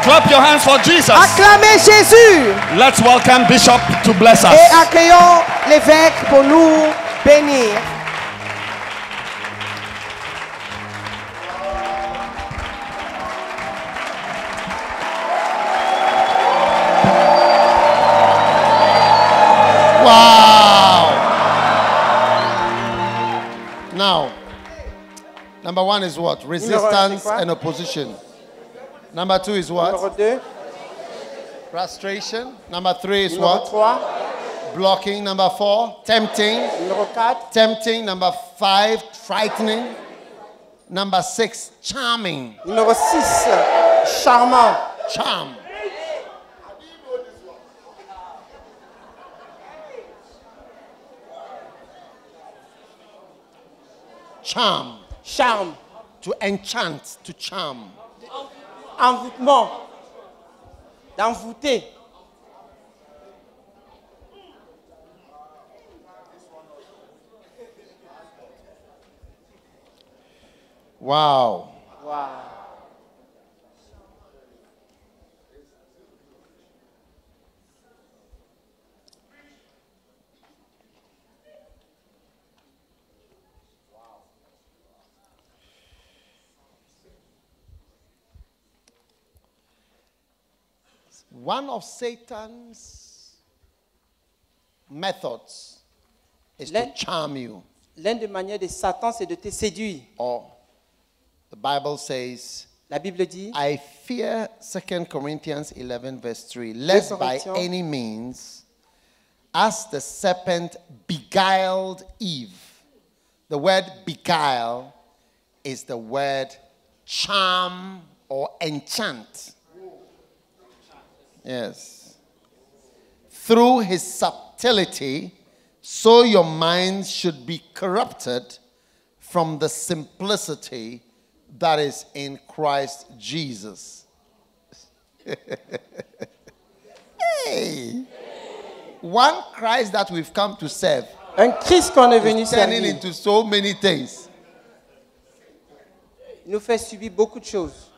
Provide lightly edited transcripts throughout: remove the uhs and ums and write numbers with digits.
Clap your hands for Jesus. Acclamez Jésus. Let's welcome Bishop to bless us. Et accueillons l'évêque pour nous bénir. Wow. Now, number one is what? Resistance and opposition. Number two is what? Numéro 2. Frustration. Number three is Numéro what? 3. Blocking. Number 4, tempting. Numéro 4. Tempting. Number 5, frightening. Number 6, charming. Numéro 6. Charmant. Charm. Charm. Charme. To enchant, to charm. Envoûtement. D'envoûter. Wow. Wow. One of Satan's methods is to charm you. L'une des manières de Satan, c'est de te séduire. Or, the Bible says, La Bible dit, I fear 2 Corinthians 11 verse 3, lest by any means, as the serpent beguiled Eve. The word beguile is the word charm or enchant. Yes. Through his subtlety, so your minds should be corrupted from the simplicity that is in Christ Jesus. Hey! One Christ that we've come to serve. un Christ qu'on est venu is turning servir. into so many things. Il nous fait subir beaucoup de choses.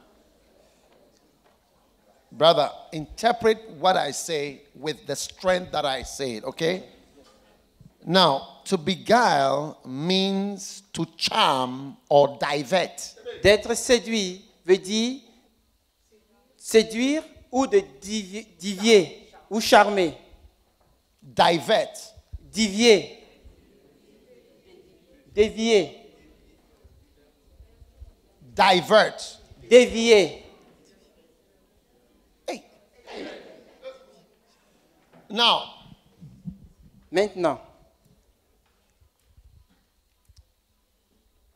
Brother, interpret what I say with the strength that I say it, okay? Now, to beguile means to charm or divert. D'être séduit veut dire séduire ou de dévier ou charmer. Divert. Dévier. Dévier. Divert. Dévier. Hey. Now, Maintenant,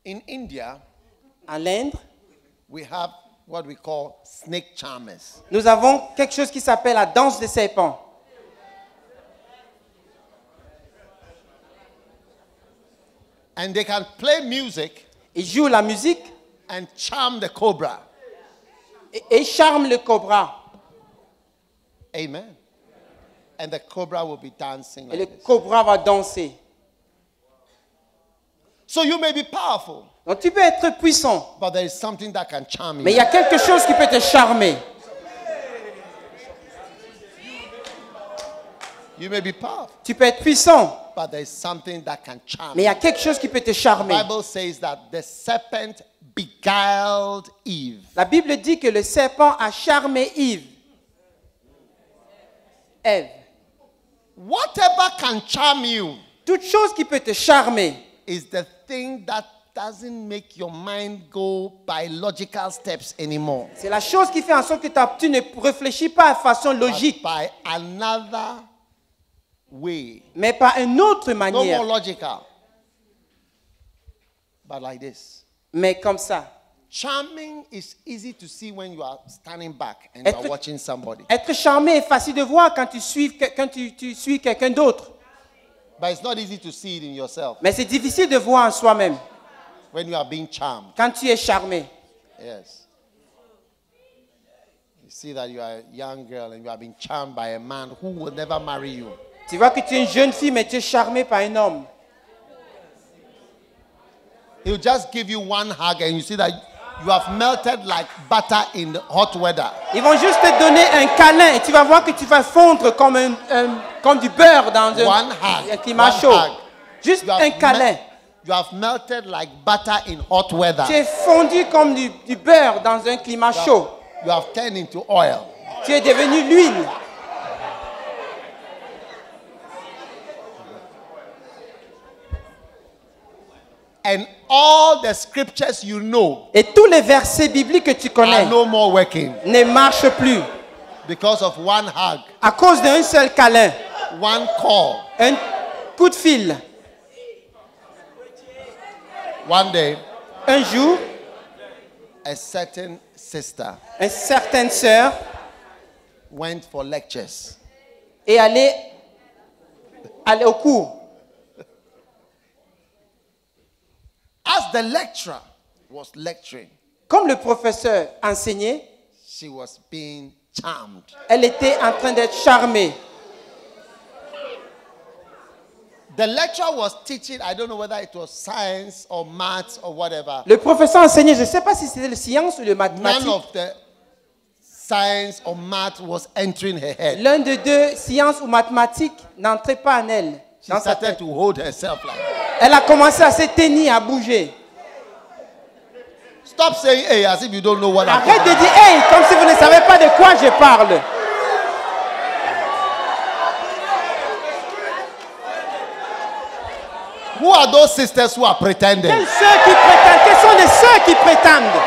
in India, en Inde, we have what we call snake charmers. nous avons quelque chose qui s'appelle la danse des serpents. And they can play music Ils jouent la musique and charm the cobra. et charment le cobra. Amen. And the cobra will be dancing Et le like this. cobra va danser. So you may be powerful, Donc tu peux être puissant, but there is something that can charm you. mais il y a quelque chose qui peut te charmer. You may be powerful, Tu peux être puissant, but there is something that can charm mais il y you. a quelque chose qui peut te The charmer. Bible says that the serpent beguiled Eve. La Bible dit que le serpent a charmé Ève. Whatever can charm you Toute chose qui peut te charmer, is the thing that doesn't make your mind go by logical steps anymore, c'est la chose qui fait en sorte que tu ne réfléchis pas de façon but logique, by another way. mais par une autre No more manière. logical, but like this. Mais comme ça. Charming is easy to see when you are standing back and you are watching somebody. Être charmé est facile de voir quand tu suis quelqu'un d'autre. But it's not easy to see it in yourself Mais c'est difficile de voir en soi-même when you are being charmed. quand tu es charmé. Yes. You see that you are a young girl and you are being charmed by a man who will never marry you. Tu vois que tu es une jeune fille, mais tu es charmé par un homme. He'll just give you one hug and you see that You have melted like butter in the hot weather. Ils vont juste te donner un câlin et tu vas voir que tu vas fondre comme, comme du beurre dans One hug. un climat One chaud. hug. Juste You have un câlin. You have melted like butter in hot weather. Tu es fondu comme du beurre dans un climat chaud. You have turned into oil. Tu es devenu l'huile. And all the scriptures you know Et tous les versets bibliques que tu connais are no more working ne marchent plus because of one hug, à cause d'un seul câlin, one call. un coup de fil. One day, Un jour, a certain sister une certaine sœur went for lectures. est allée au cours. As the lecturer was lecturing, Comme le professeur enseignait, she was being charmed. elle était en train d'être charmée. The lecturer was teaching, I don't know whether it was science or maths or whatever. Le professeur enseignait, je ne sais pas si c'était le science ou le None mathématique. of the science or math was entering her head. L'un de deux, science ou mathématiques, n'entrait pas en elle. She Dans sa started tête. to hold herself like, Elle a commencé à se tenir, à bouger. stop saying hey as if you don't know what I'm Arrête de talking dire hey, comme si vous ne savez pas de quoi je parle. about. Who are those sisters who are pretending? Quelles sœurs qui prétendent? Quelles sont les sœurs qui prétendent?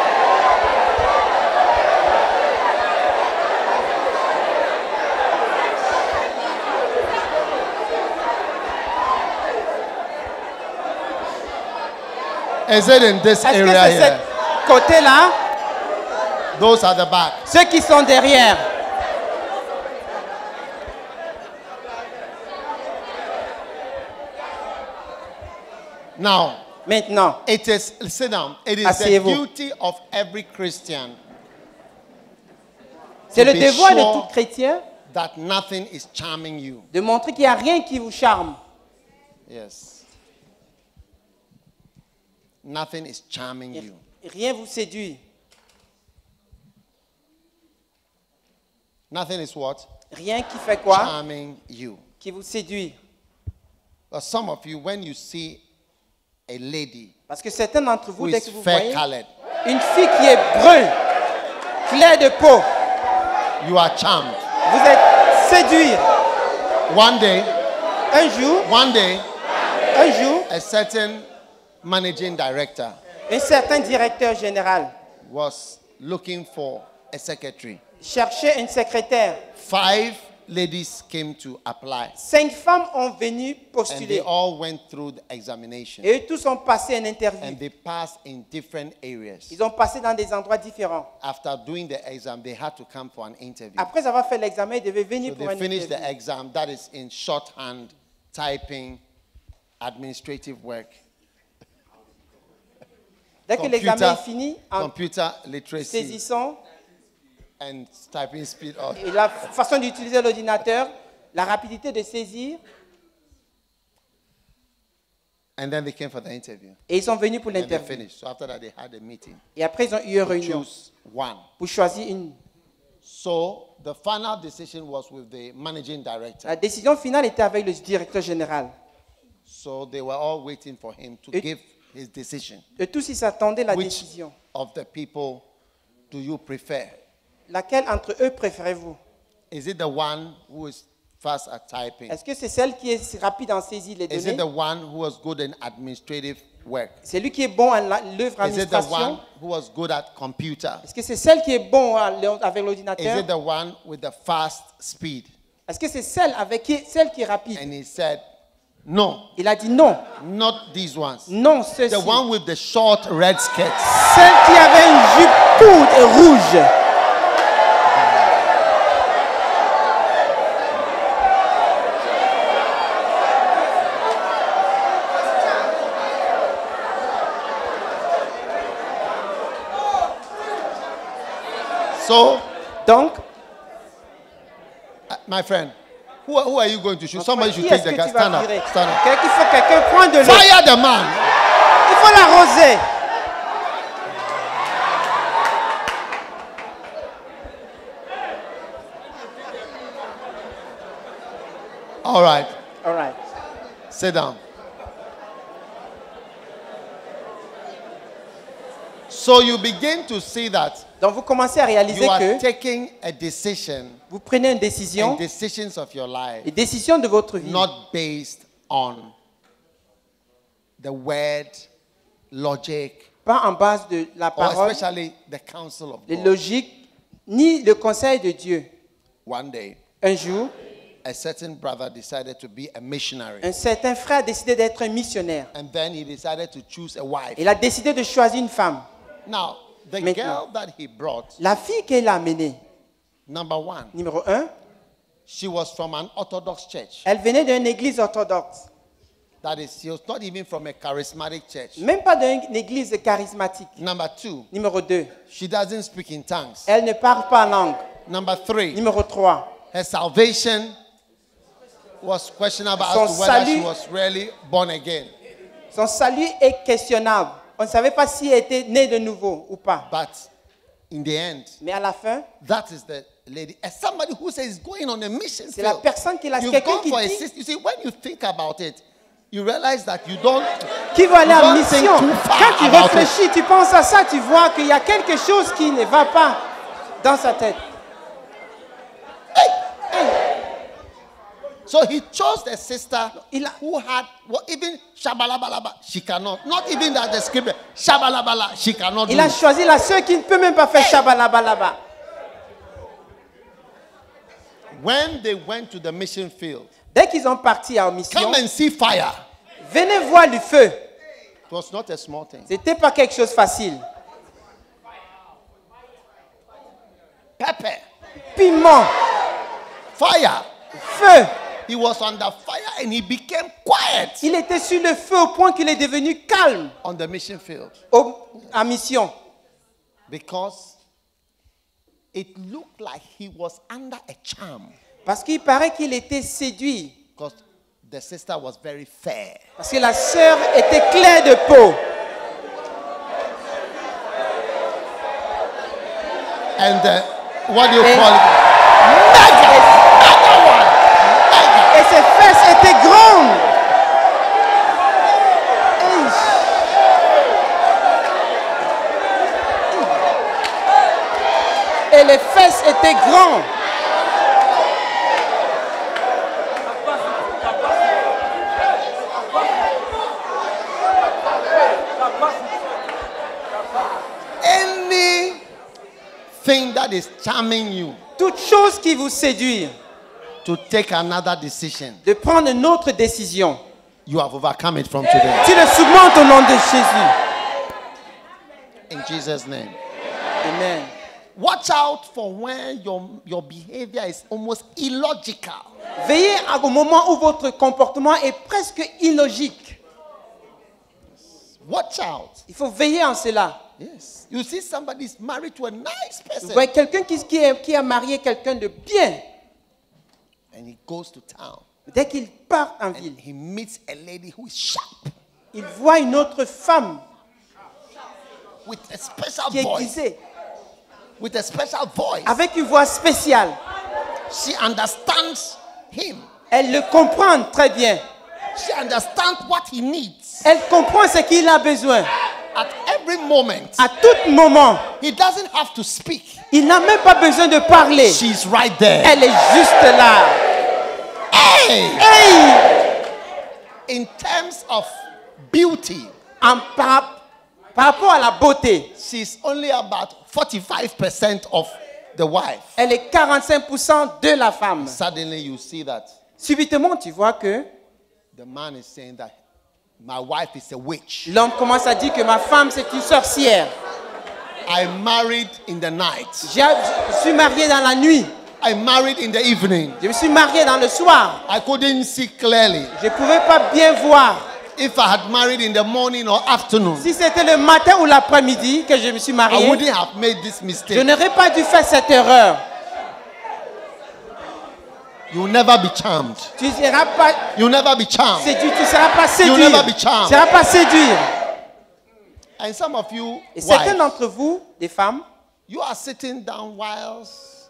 Is it in this Est-ce que area c'est here? ce côté-là? Those are the back. Ceux qui sont derrière. Now, Maintenant, it is, sit down, it is the Asseyez-vous. duty of every Christian c'est le be devoir de sure tout chrétien that nothing is charming you. de montrer qu'il n'y a rien qui vous charme. Yes. Nothing is charming you. Rien vous séduit. Nothing is what? Rien qui fait quoi? Charming you. Qui vous séduit. But some of you, when you see a lady Parce que certains d'entre vous, who dès is que vous fair voyez colored, une fille qui est brune, claire de peau, you are charmed. vous êtes séduit. One day, Un jour, a certain managing director un certain directeur général was looking for a secretary. cherchait une secrétaire. 5 ladies came to apply, 5 femmes ont venu and they postuler. all went through the examination, Et eux tous ont passé une interview. and they passed in different areas. Ils ont passé dans des endroits différents. After doing the exam, they had to come for an interview. Après avoir fait l'examen, ils devaient venir So pour they une finished the interview. exam, that is in shorthand, typing, administrative work, Dès que l'examen est fini, en computer literacy, saisissant and typing speed. et la façon d'utiliser l'ordinateur, la rapidité de saisir, And then they came for the interview. et ils sont venus pour And they l'interview. finished. So after that, they had a meeting. Et après, ils ont eu une réunion Choose one. pour choisir une. So the final decision was with the managing director. La décision finale était avec le directeur général. So they were all waiting for him to Et- give his decision. Et tous, ils s'attendaient à la Which décision. of the people do you prefer? Laquelle entre eux préférez-vous? Is it the one who is fast at typing? Est-ce que c'est celle qui est rapide en saisie les Is it the données? one who was good in administrative work? C'est lui qui est bon à l'œuvre Is it the administration? one who was good at computer? Est-ce que c'est celle qui est bon avec Is l'ordinateur? it the one with the fast speed? Est-ce que c'est celle celle qui est rapide? And he said, no, Il a dit non, not these ones. non, ceci. The one with the short red skirt. Celle qui avait une jupe courte et rouge. So, Donc, my friend, who are you going to shoot? Somebody qui should est-ce take que the tu gun. vas Stand virer? up. Stand up. Il faut que quelqu'un prenne de l'eau. Fire the man. Il faut l'arroser. All right. All right. Sit down. So you begin to see that Donc vous commencez à réaliser you are que taking a decision vous prenez une and décision, decisions of your life les décisions de votre vie, not based on the word, logic, pas en base de la or parole, especially the counsel of les God. logiques, ni le conseil de Dieu. One day, Un jour, a certain brother decided to be a missionary. un certain frère a décidé d'être un missionnaire. And then he decided to choose a wife. Il a décidé de choisir une femme. Now, the Maintenant. girl that he brought, La fille qu'elle a amenée, number one, numéro 1, she was from an Orthodox church. elle venait d'une église orthodoxe. That is, she was not even from a charismatic church. Même pas d'une église charismatique. Number two, Numéro 2, she doesn't speak in tongues. elle ne parle pas langue. Number three, Numéro 3, her salvation was questionable as Son to whether she salut- was really born again. son salut est questionnable. On ne savait pas si elle était née de nouveau ou pas. But in the end, Mais à la fin, that is the lady. As somebody who says going on a mission c'est la field. personne qui l'a. You've Quelqu'un gone qui for a dit sister. You see, when you think about it, you realize that you don't. qui va aller you en don't think mission. too far Quand tu about it. réfléchis, tu penses à ça, tu vois qu'il y a quelque chose qui ne va pas dans sa tête. So he chose the sister Il a- who had even shabalabalaba. She cannot. Not even that the scripture shabalabala. She cannot Il do a it. choisi la sœur qui ne peut même pas faire shabalabalaba. When they went to the mission field, Dès qu'ils ont parti en mission, come and see fire. venez voir le feu. It was not a small thing. C'était pas quelque chose de facile. Pepper, Piment, fire. feu. He was under fire and he became quiet Il était sur le feu au point qu'il est devenu calme on the mission field en mission. because it looked like he was under a charm Parce qu'il paraît qu'il était séduit. because the sister was very fair. Parce que la sœur était claire de peau. And what do you Et- call it? Mega one. Et ses fesses étaient grandes. Et les fesses étaient grandes. Anything that is charming you Toute chose qui vous séduit, to take another decision, de prendre une autre décision. you have overcome it from today. Tu le surmontes au nom de Jésus. In Jesus' name. Amen. Watch out for when your behavior is almost illogical. Veillez au moment où votre comportement est presque illogique. Watch out. Il faut veiller en cela. Yes. You see somebody is married to a nice Vous person voyez quelqu'un qui a marié quelqu'un de bien. and he goes to town Dès qu'il part en ville, and he meets a lady who is sharp il voit une autre femme with a special qui est voice. aiguisée, With a special voice. avec une voix spéciale. She understands him. Elle le comprend très bien. She understands what he needs. Elle comprend ce qu'il a besoin. At every moment, À tout moment, he doesn't have to speak. il n'a même pas besoin de parler. She's right there. Elle est juste là. Hey! Hey! In terms of beauty, Par rapport à la beauté, she's only about 45% of the wife. elle est 45% de la femme. Suddenly you see that Subitement, tu vois que the man is saying that my wife is a witch. l'homme commence à dire que ma femme, c'est une sorcière. I married in the night. Je suis marié dans la nuit. I married in the evening. Je me suis marié dans le soir. I couldn't see clearly. Je ne pouvais pas bien voir. If I had married in the morning or afternoon, Si c'était le matin ou l'après-midi que je me suis I marié, wouldn't have made this je mistake. n'aurais pas dû faire cette erreur. You will never be charmed. Tu ne seras pas You will never be charmed. séduit, tu ne seras pas séduit. You'll never be charmed. Tu ne seras pas séduire. And some of you, Et certains wives, d'entre vous, des femmes, you are sitting down whilst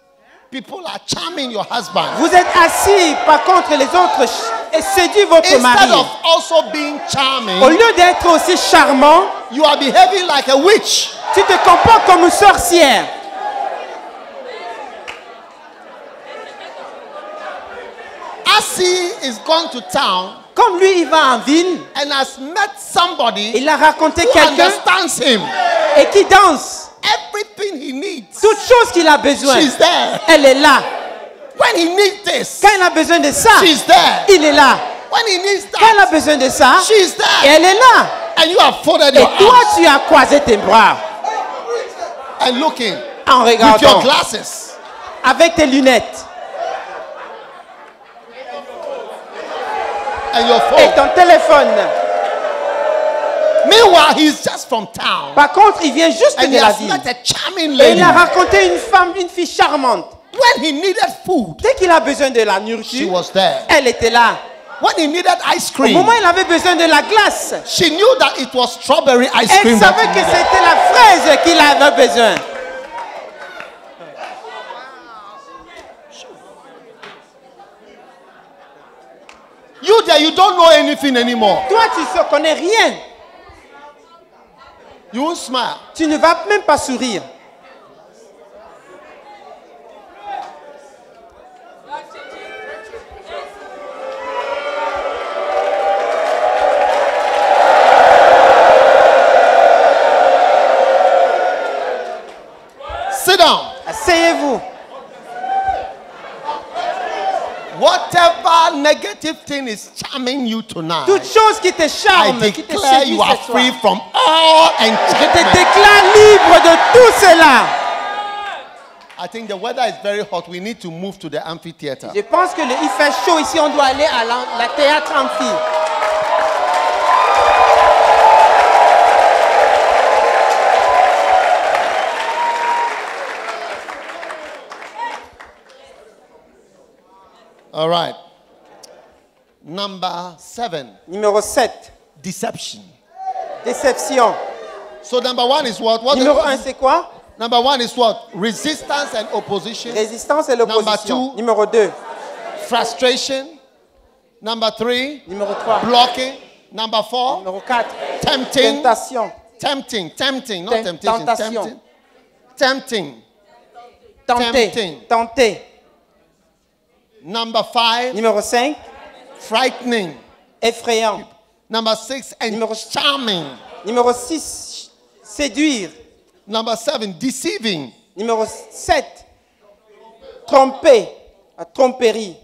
people are charming your husband. Vous êtes assis, par contre, les autres et séduisent votre Instead mari. of also being Au charming, lieu d'être aussi charmant, you are behaving like a witch. tu te comportes comme une sorcière. As he is gone to town Comme lui, il va en ville, and has met somebody il a raconté who quelqu'un understands him, et qui danse. everything he needs, Toute chose qu'il a besoin, she's there. elle est là. When he needs this, Quand il a besoin de ça, she's there. il est là. When he needs Quand il a that, besoin de ça, she's there. elle est là. And you have folded Et your toi, arms tu as croisé tes bras and looking en with your regardant glasses. avec tes lunettes And your et phone. ton téléphone. Meanwhile, he's just from town. Par contre, il vient juste And de he la has ville. met a charming Et lady. il a raconté une femme, une fille charmante. When he needed food, Dès qu'il a besoin de la she nourriture, was there. elle était là. When he needed ice Au cream, moment où il avait besoin de la glace, she knew that it was strawberry ice elle cream that savait he que needed. c'était la fraise qu'il avait besoin. You there, you don't know anything anymore. Toi, tu ne connais rien. You won't smile. Tu ne vas même pas sourire. Sit down. Asseyez-vous. Whatever negative thing is charming you tonight, Toute chose qui te I charme, qui te declare séduit you are cette soir. free from all Je te enchantment. déclare libre de tout cela. I think the weather is very hot. We need to move to the amphitheater. Je pense que il fait chaud ici. On doit aller à la théâtre amphi. All right. Number 7, Numéro 7. deception. Déception. So number 1 is what? What? Numéro 1, c'est quoi? Number 1 is what? Resistance and opposition. Résistance et l'opposition. Number 2. Numéro 2. Frustration. Number 3, Numéro 3. blocking. Number 4, Numéro 4. tempting. Tentation. Tempting, not temptation. Tentation. Tempting. Tenter. Tempting. Tenter. Number 5, Numéro 5. frightening. Effrayant. Number 6, Numéro- charming. Numéro 6. Séduire. Number 7, deceiving. Numéro 7. Tromper. La tromperie.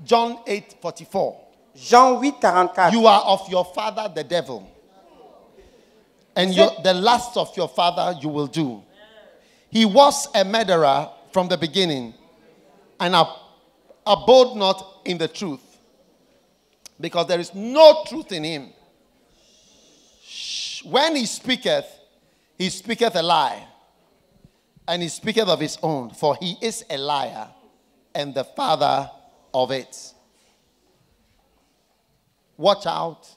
John 8:44. Jean 8, 44. You are of your father, the devil. And the lust of your father you will do. He was a murderer from the beginning and abode not in the truth, because there is no truth in him. When he speaketh a lie, and he speaketh of his own, for he is a liar and the father of it. Watch out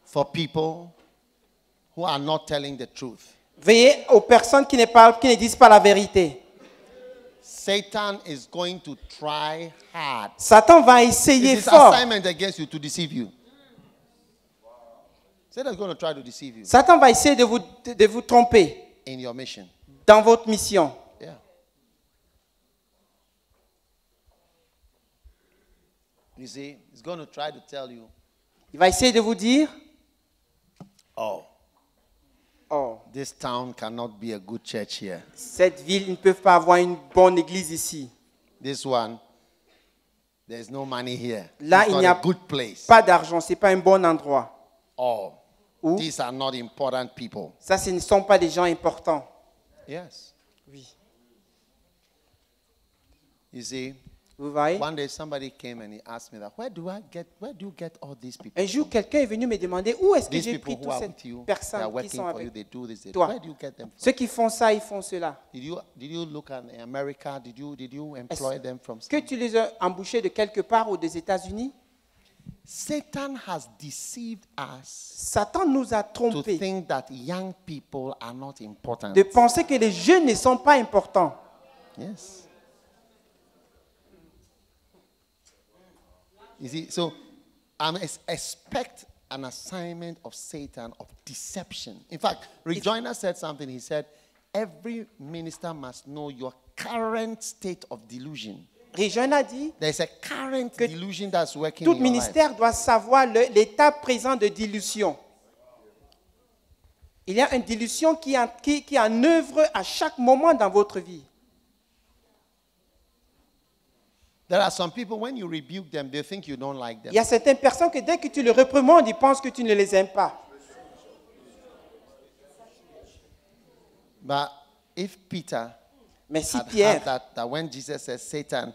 for people who are not telling the truth. Veillez aux personnes qui ne disent pas la vérité. Satan is going to try hard. Satan va essayer It's his fort. assignment against you to deceive you. Satan is going to try to deceive you Satan va essayer de vous tromper in your mission. dans votre mission. Yeah. You see, he's going to try to tell you, Il va essayer de vous dire, oh, oh, this town cannot be a good church here. cette ville, ils ne peuvent pas avoir une bonne église ici. This one, there's no money here. Là, It's il not n'y a a good place. pas d'argent, ce n'est pas un bon endroit. Oh, Ou, these are not important people. ça, ce ne sont pas des gens importants. Yes. Oui. You see, Vous voyez? one day somebody came and he asked me that, where do you get all these people? Un jour, quelqu'un est venu me demander où est-ce que These j'ai people pris who toutes are ces with you, they are personnes qui working sont for you, avec they do this, they do. toi. Where do you get them from? Ceux qui font ça, ils font cela. Did you look at America? Did you employ them from Est-ce que tu les as embauchés de quelque part ou des États-Unis? Satan has deceived us Satan nous a to trompés think that young people are not important. de penser que les jeunes ne sont pas importants. Yes. You see, so expect an assignment of Satan of deception. In fact, Rejoinder said something. He said, every minister must know your current state of delusion. Rejoinder a dit There's a current que delusion that's working tout in your ministère life. doit savoir l'état présent de dilution. Il y a une dilution qui est en œuvre à chaque moment dans votre vie. There are some people, when you rebuke them, they think you don't like them. Il y a certaines personnes que dès que tu les reprimandes, ils pensent que tu ne les aimes pas. But if Peter Mais si had Pierre had that when Jesus says, Satan,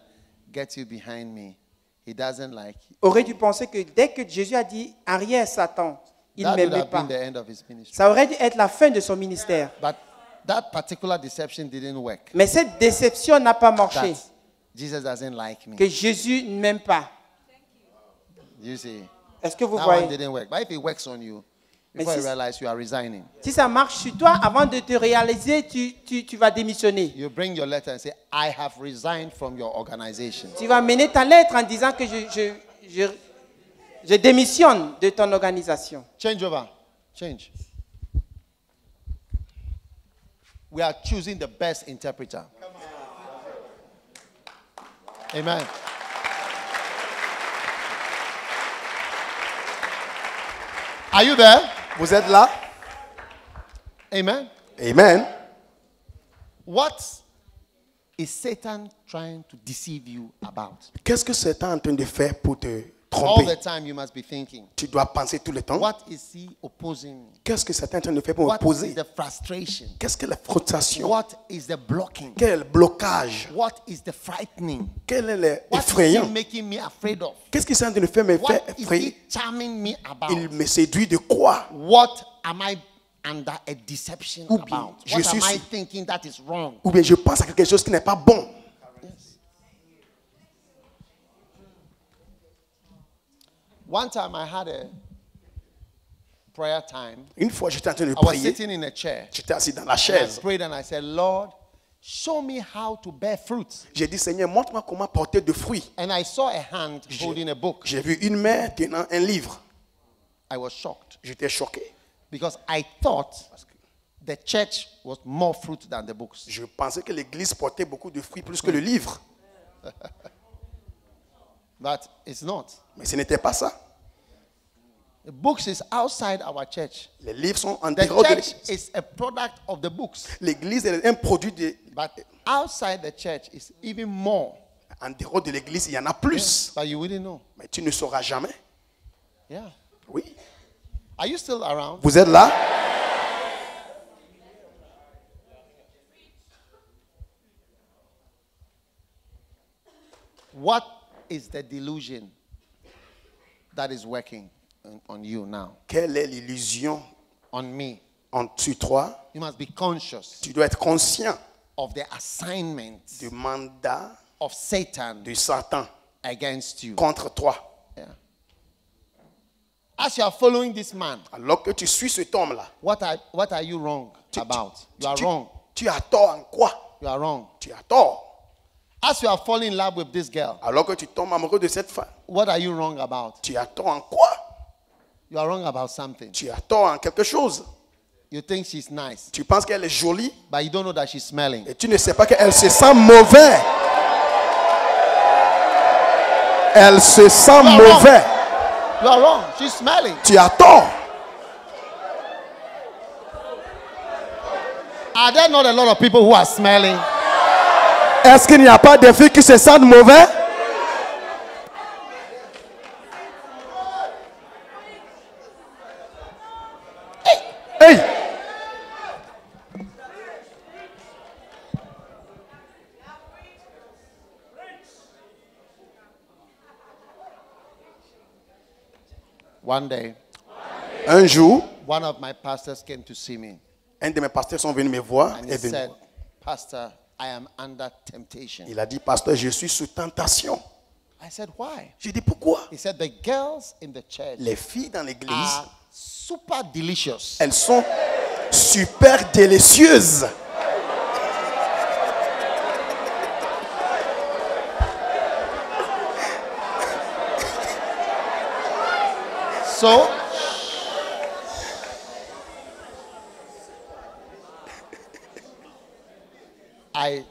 get you behind me, he doesn't like you. aurait dû penser que dès que Jésus a dit « Arrière, Satan », il ne That would m'aimait have been pas. the end of his ministry. Ça aurait dû être la fin de son ministère. But that particular deception didn't work. Mais cette déception n'a pas marché. That Jesus doesn't like me. Que Jésus ne m'aime pas. You see, Est-ce que vous that one voyez? didn't work. But if it works on you, Mais before si- you realize you are resigning, Si ça marche sur toi, avant de te réaliser, tu vas démissionner. you bring your letter and say, I have resigned from your organization. Tu vas mener ta lettre en disant que je démissionne de ton organisation. Change over. Change. We are choosing the best interpreter. Amen. Are you there? Vous êtes là? Amen. Amen. What is Satan trying to deceive you about? Qu'est-ce que Satan est en train de faire pour te All tromper? the time you must be thinking, Tu dois penser tout le temps. what is he opposing me? Qu'est-ce que Satan est en train de faire pour What opposer? is the frustration? Qu'est-ce que la frustration? What is the blocking? Quel est le blocage? What is the frightening? Quel est What is he l'effrayant? making me afraid of? Qu'est-ce qu'il est en train de faire me faire What is he effrayer? charming me about? Il me séduit de quoi? What am I under a deception Ou bien, about? je What suis am I sur- thinking that is wrong? Ou bien je pense à quelque chose qui n'est pas bon. One time I had a prayer time. Une fois, j'étais en train de I was prier. sitting in a chair. J'étais assis dans la I chaise. prayed and I said, Lord, show me how to bear fruit. J'ai dit, Seigneur, montre-moi comment porter de fruits. And I saw a hand holding a book. J'ai vu une main tenant un livre. I was shocked J'étais choqué. because I thought the church was more fruit than the books. Je pensais que l'église portait beaucoup de fruits plus que le livre. But it's not. Mais ce n'était pas ça. The books is outside our church. Les livres sont en The dehors de church l'église. is a product of the books. L'église est un produit de... But outside the church is even more. En dehors de l'église, il y en a plus. But you wouldn't know. Mais tu ne sauras jamais. Yeah. Oui. Are you still around? Vous êtes là? What is the delusion that is working on you now? Quelle est l'illusion On me? sur toi? You must be conscious Tu dois être conscient of the assignment du mandat of Satan de Satan against you. contre toi. Yeah. As you are following this man, Alors que tu suis cet homme-là, what are you wrong about? You are wrong. tu as tort en quoi? You are wrong. Tu as tort. As you are falling in love with this girl, Alors que tu tombes amoureux de cette femme, what are you wrong about? tu as tort en quoi? You are wrong about something. Tu as tort en quelque chose. You think she's nice, Tu penses qu'elle est jolie but you don't know that she's smelling. et tu ne sais pas qu'elle se sent mauvais. Elle se sent mauvais. You are wrong. She's smelling. Tu as tort. Are there not a lot of people who are smelling? Est-ce qu'il n'y a pas des filles qui se sentent mauvais? Hey! One day, Un jour, one of my pastors came to see me un de mes pasteurs sont venus me voir. and Est he venu. said, Pastor, I am under temptation. Il a dit, pasteur, je suis sous tentation. I said, why? J'ai dit, pourquoi? He said, the girls in the church Les filles dans l'église, are super delicious. elles sont super délicieuses. So, I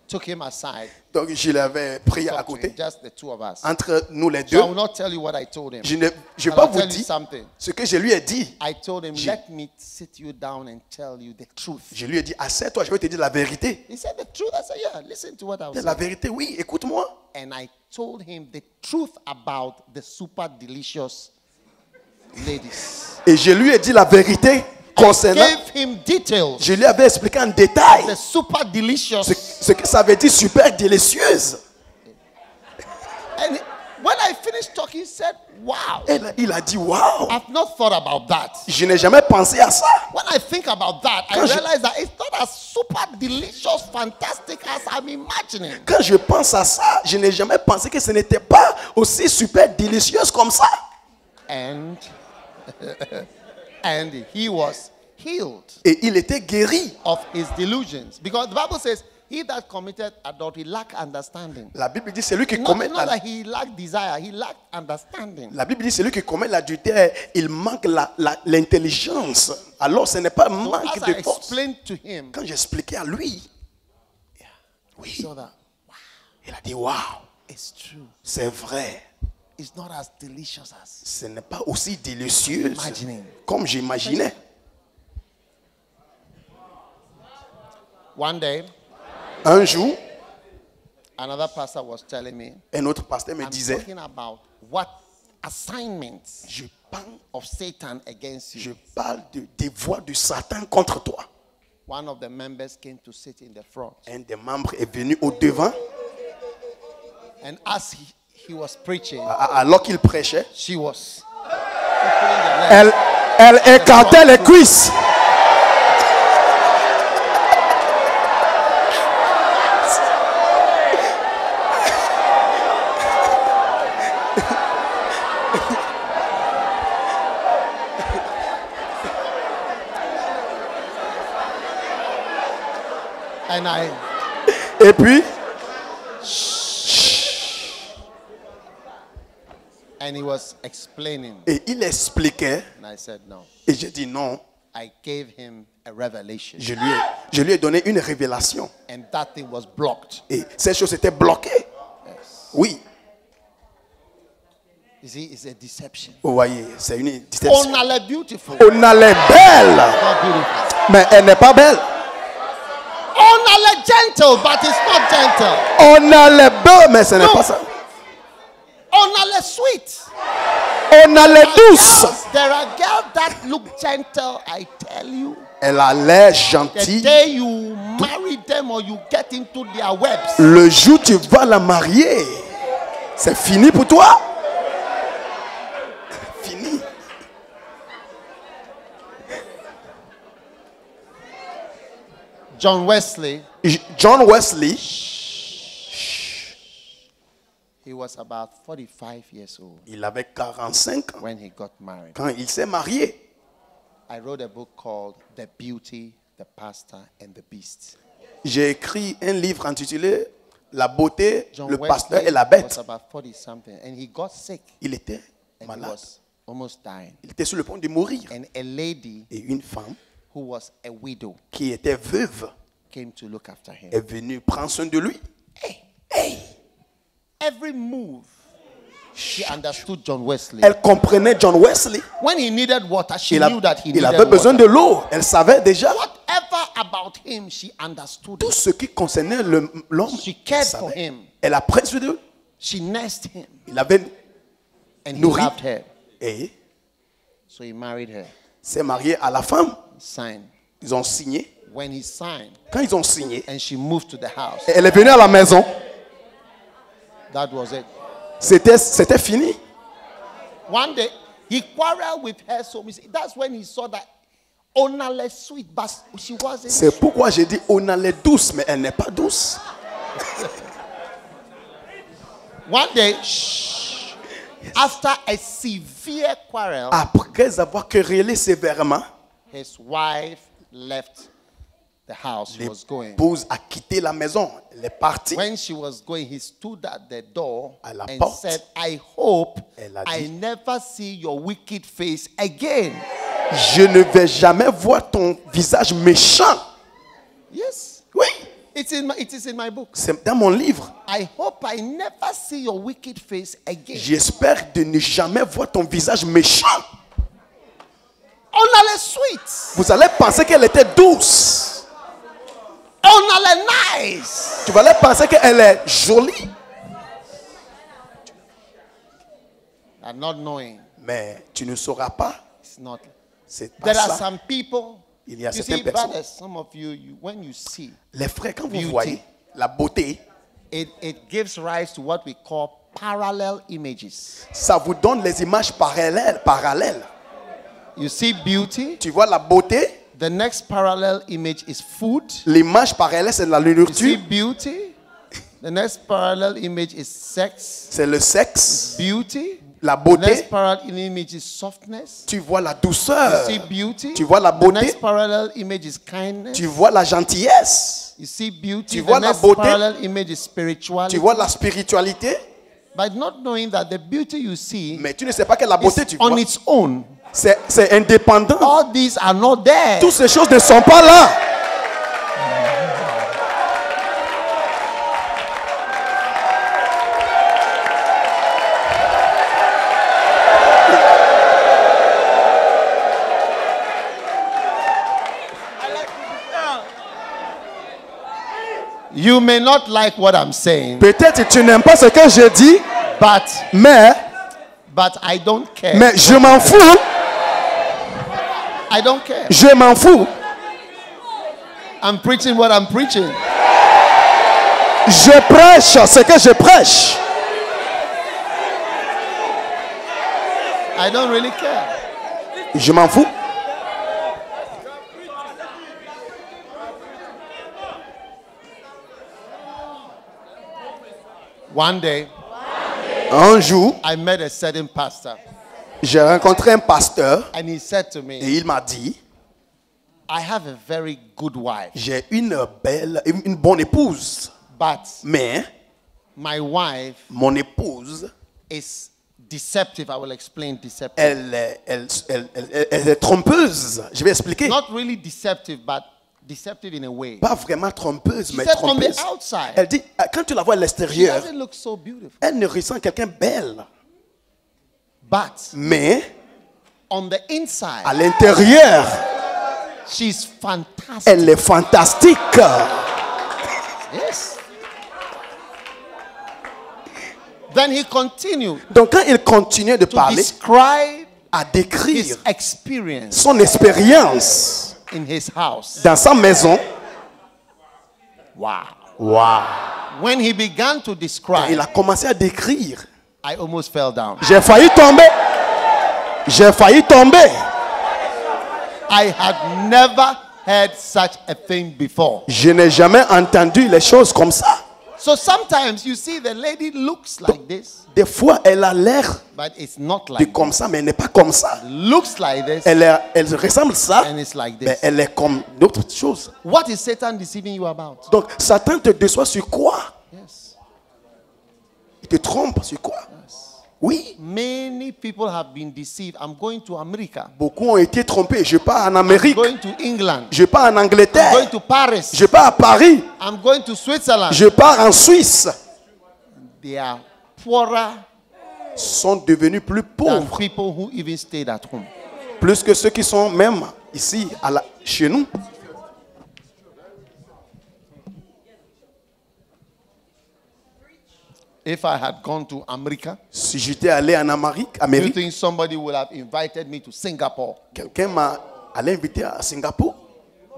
took him aside. Donc je l'avais pris à Talked to côté. him, just the two of us. Entre nous les So deux, I will not tell you what I told him. je ne vais But pas I'll vous tell you dire something. ce que je lui ai dit. I told him, let me sit you down and tell you the truth. Je lui ai dit, assieds-toi, je vais te dire la vérité. He said, the truth? I said, yeah, listen to what I was La saying. vérité, oui, écoute-moi. And I told him the truth about the super delicious ladies. Et je lui ai dit la vérité concernant. Gave him details. Je lui avais expliqué en détail The super delicious. ce que ça veut dire super délicieuse. And when I finished talking, he said, wow, Et là, il a dit, waouh, I've not thought about that. je n'ai jamais pensé à ça. When I think about that, I Quand je- realize that it's not as super delicious, fantastic as I'm imagining. Quand je pense à ça, je n'ai jamais pensé que ce n'était pas aussi super délicieuse comme ça. And and he was healed Et il était guéri. of his delusions. Because the Bible says, he that committed adultery lacked understanding. La Bible dit celui qui Not, commet not that he lacked desire, he lacked understanding. la Bible dit celui qui commet l'adultère, il manque l'intelligence. Alors ce n'est pas un So manque as I de force. explained to him, Quand j'expliquais à lui, he oui, saw that il a dit waouh, it's true. c'est vrai. It's not as delicious as. Ce n'est pas aussi délicieux Imagining. comme j'imaginais. One day, Un jour, another pastor was telling me, un autre pasteur me I'm disait, talking about what assignments je parle, of Satan against je you. parle des voix de Satan contre toi. One of the members came to sit in the front. Un des membres est venu au devant, And as he was preaching, alors qu'il prêchait, she was opening the leg. elle écartait les cuisses. And I, Et puis, and he was explaining. et il expliquait, And I said, no. et j'ai dit non. I gave him a revelation. Je lui ai donné une révélation. And that thing was blocked. Et ces choses étaient bloquées. Oui, You see, it's a deception. vous voyez, c'est une déception. On a beautiful. On a les belle, Not beautiful. mais elle n'est pas belle. On a gentle, but it's not gentle. On a les belles, mais ce n'est Non. pas ça. On a sweet. On a les douces. There are girls that look gentle, I tell you. Elle a l'air The gentille. day you marry them or you get into their webs, Le jour où tu vas la marier, c'est fini pour toi. Fini. John Wesley, John Wesley, he was about 45 years old il avait 45 ans when he got married. quand il s'est marié. I wrote a book called The Beauty, the Pastor, and the Beast. J'ai écrit un livre intitulé La beauté, John le pasteur Wesley et la was bête. about 40 something, and he got sick Il était and he malade. was almost dying. Il était sur le point de mourir. And a lady Et une femme who was a widow qui était veuve came to look after him. est venue prendre soin de lui. Every move, she understood John Wesley. Elle comprenait John Wesley. When he needed water, she Il, knew that he il needed avait besoin water. de l'eau. Elle savait déjà. Whatever about him, she understood Tout it. ce qui concernait l'homme. She Elle cared savait. for him. Elle a pris soin de lui. She nursed him. Il avait And he nourri. loved her. Et So he married her. s'est marié à la femme. Signed. Ils ont signé. When he signed Quand ils ont signé, and she moved to the house, elle est venue à la maison. that was it. C'était fini. One day, he quarreled with her so much. That's when he saw that Onale sweet, but she wasn't. C'est pourquoi j'ai dit on a les douces, mais elle n'est pas douce. One day, after a severe quarrel, Après avoir querellé sévèrement, his wife left the house she was going. L'épouse a quitté la maison. Elle est partie. When she was going, he stood at the door À la and porte. said, I hope Elle a I dit, never see your wicked face again. Je ne vais jamais voir ton visage méchant. Yes. Oui, It is in my book. c'est dans mon livre. I hope I never see your wicked face again. J'espère de ne jamais voir ton visage méchant. On allait sweet. Vous allez penser qu'elle était douce. On allait nice. Tu vas aller penser qu'elle est jolie. And not knowing Mais tu ne sauras pas. it's not. C'est pas There are ça. some people. Il y a You certaines see, personnes. brothers, some of you, when you see, Les frères, quand vous Beauty. voyez la beauté, it gives rise to what we call parallel images. ça vous donne les images parallèles. You see beauty. Tu vois la beauté, The next parallel image is food. l'image parallèle, c'est la You see nourriture, beauty. The next parallel image is sex. c'est le sexe, Beauty. la The beauté. next parallel image is softness. Tu vois la You douceur, see beauty. tu vois la The beauté, next parallel image is kindness. tu vois la gentillesse, You see beauty. Tu vois The la next beauté. parallel image is spirituality. tu vois la spiritualité, But not knowing that the beauty you see mais tu ne sais pas que la beauté, is tu on vois, its own. c'est indépendant. All these are not there. Toutes ces choses ne sont pas là. You may not like what I'm saying, Peut-être que tu n'aimes pas ce que je dis, but I don't care. mais je m'en fous. I don't care. Je m'en fous. I'm preaching what I'm preaching. Je prêche ce que je prêche. I don't really care. Je m'en fous. One day, Un jour, I met a certain pastor, j'ai rencontré un pasteur and he said to et me, il m'a dit, I have a very good wife, j'ai une bonne épouse, but mais my wife mon épouse, is deceptive. I will explain deceptive. elle est trompeuse. Je vais expliquer. Not really deceptive, but deceptive in a way. Pas vraiment trompeuse, She mais said on the trompeuse. outside, Elle dit, quand tu la vois à she l'extérieur, doesn't look so beautiful. elle ne ressent quelqu'un belle. But Mais on the à inside, l'intérieur, she's fantastic. elle est fantastique. Yes. Then he continued Donc quand il continuait de to parler, describe à his décrire experience son expérience in his house. dans sa maison, Wow. wow. When he began to Il describe, a commencé à décrire. I almost fell down. J'ai failli tomber. J'ai failli tomber. I had never heard such a thing before. Je n'ai jamais entendu les choses comme ça. So sometimes you see the lady looks like this, Des fois, elle a l'air but it's not de like comme ça, mais elle n'est pas comme ça. this. Looks like this, Elle ressemble à ça, and it's like mais this. elle est comme d'autres choses. What is Satan deceiving you about? Donc, Satan te déçoit sur quoi? Yes. Il te trompe sur quoi? Oui. Many people have been deceived. I'm going to America. Beaucoup ont été trompés. Je pars en I'm Amérique. going to England. Je pars en I'm going Angleterre. to Paris. Je pars à Paris. I'm going to Switzerland. Je pars en Suisse. They are poorer Sont devenus plus than pauvres. people who even stayed at home. Plus que ceux qui sont même ici, chez nous. If I had gone to America, Si j'étais allé en do you Amérique, think somebody would have invited me to Singapore? quelqu'un m'a allé inviter à Singapour.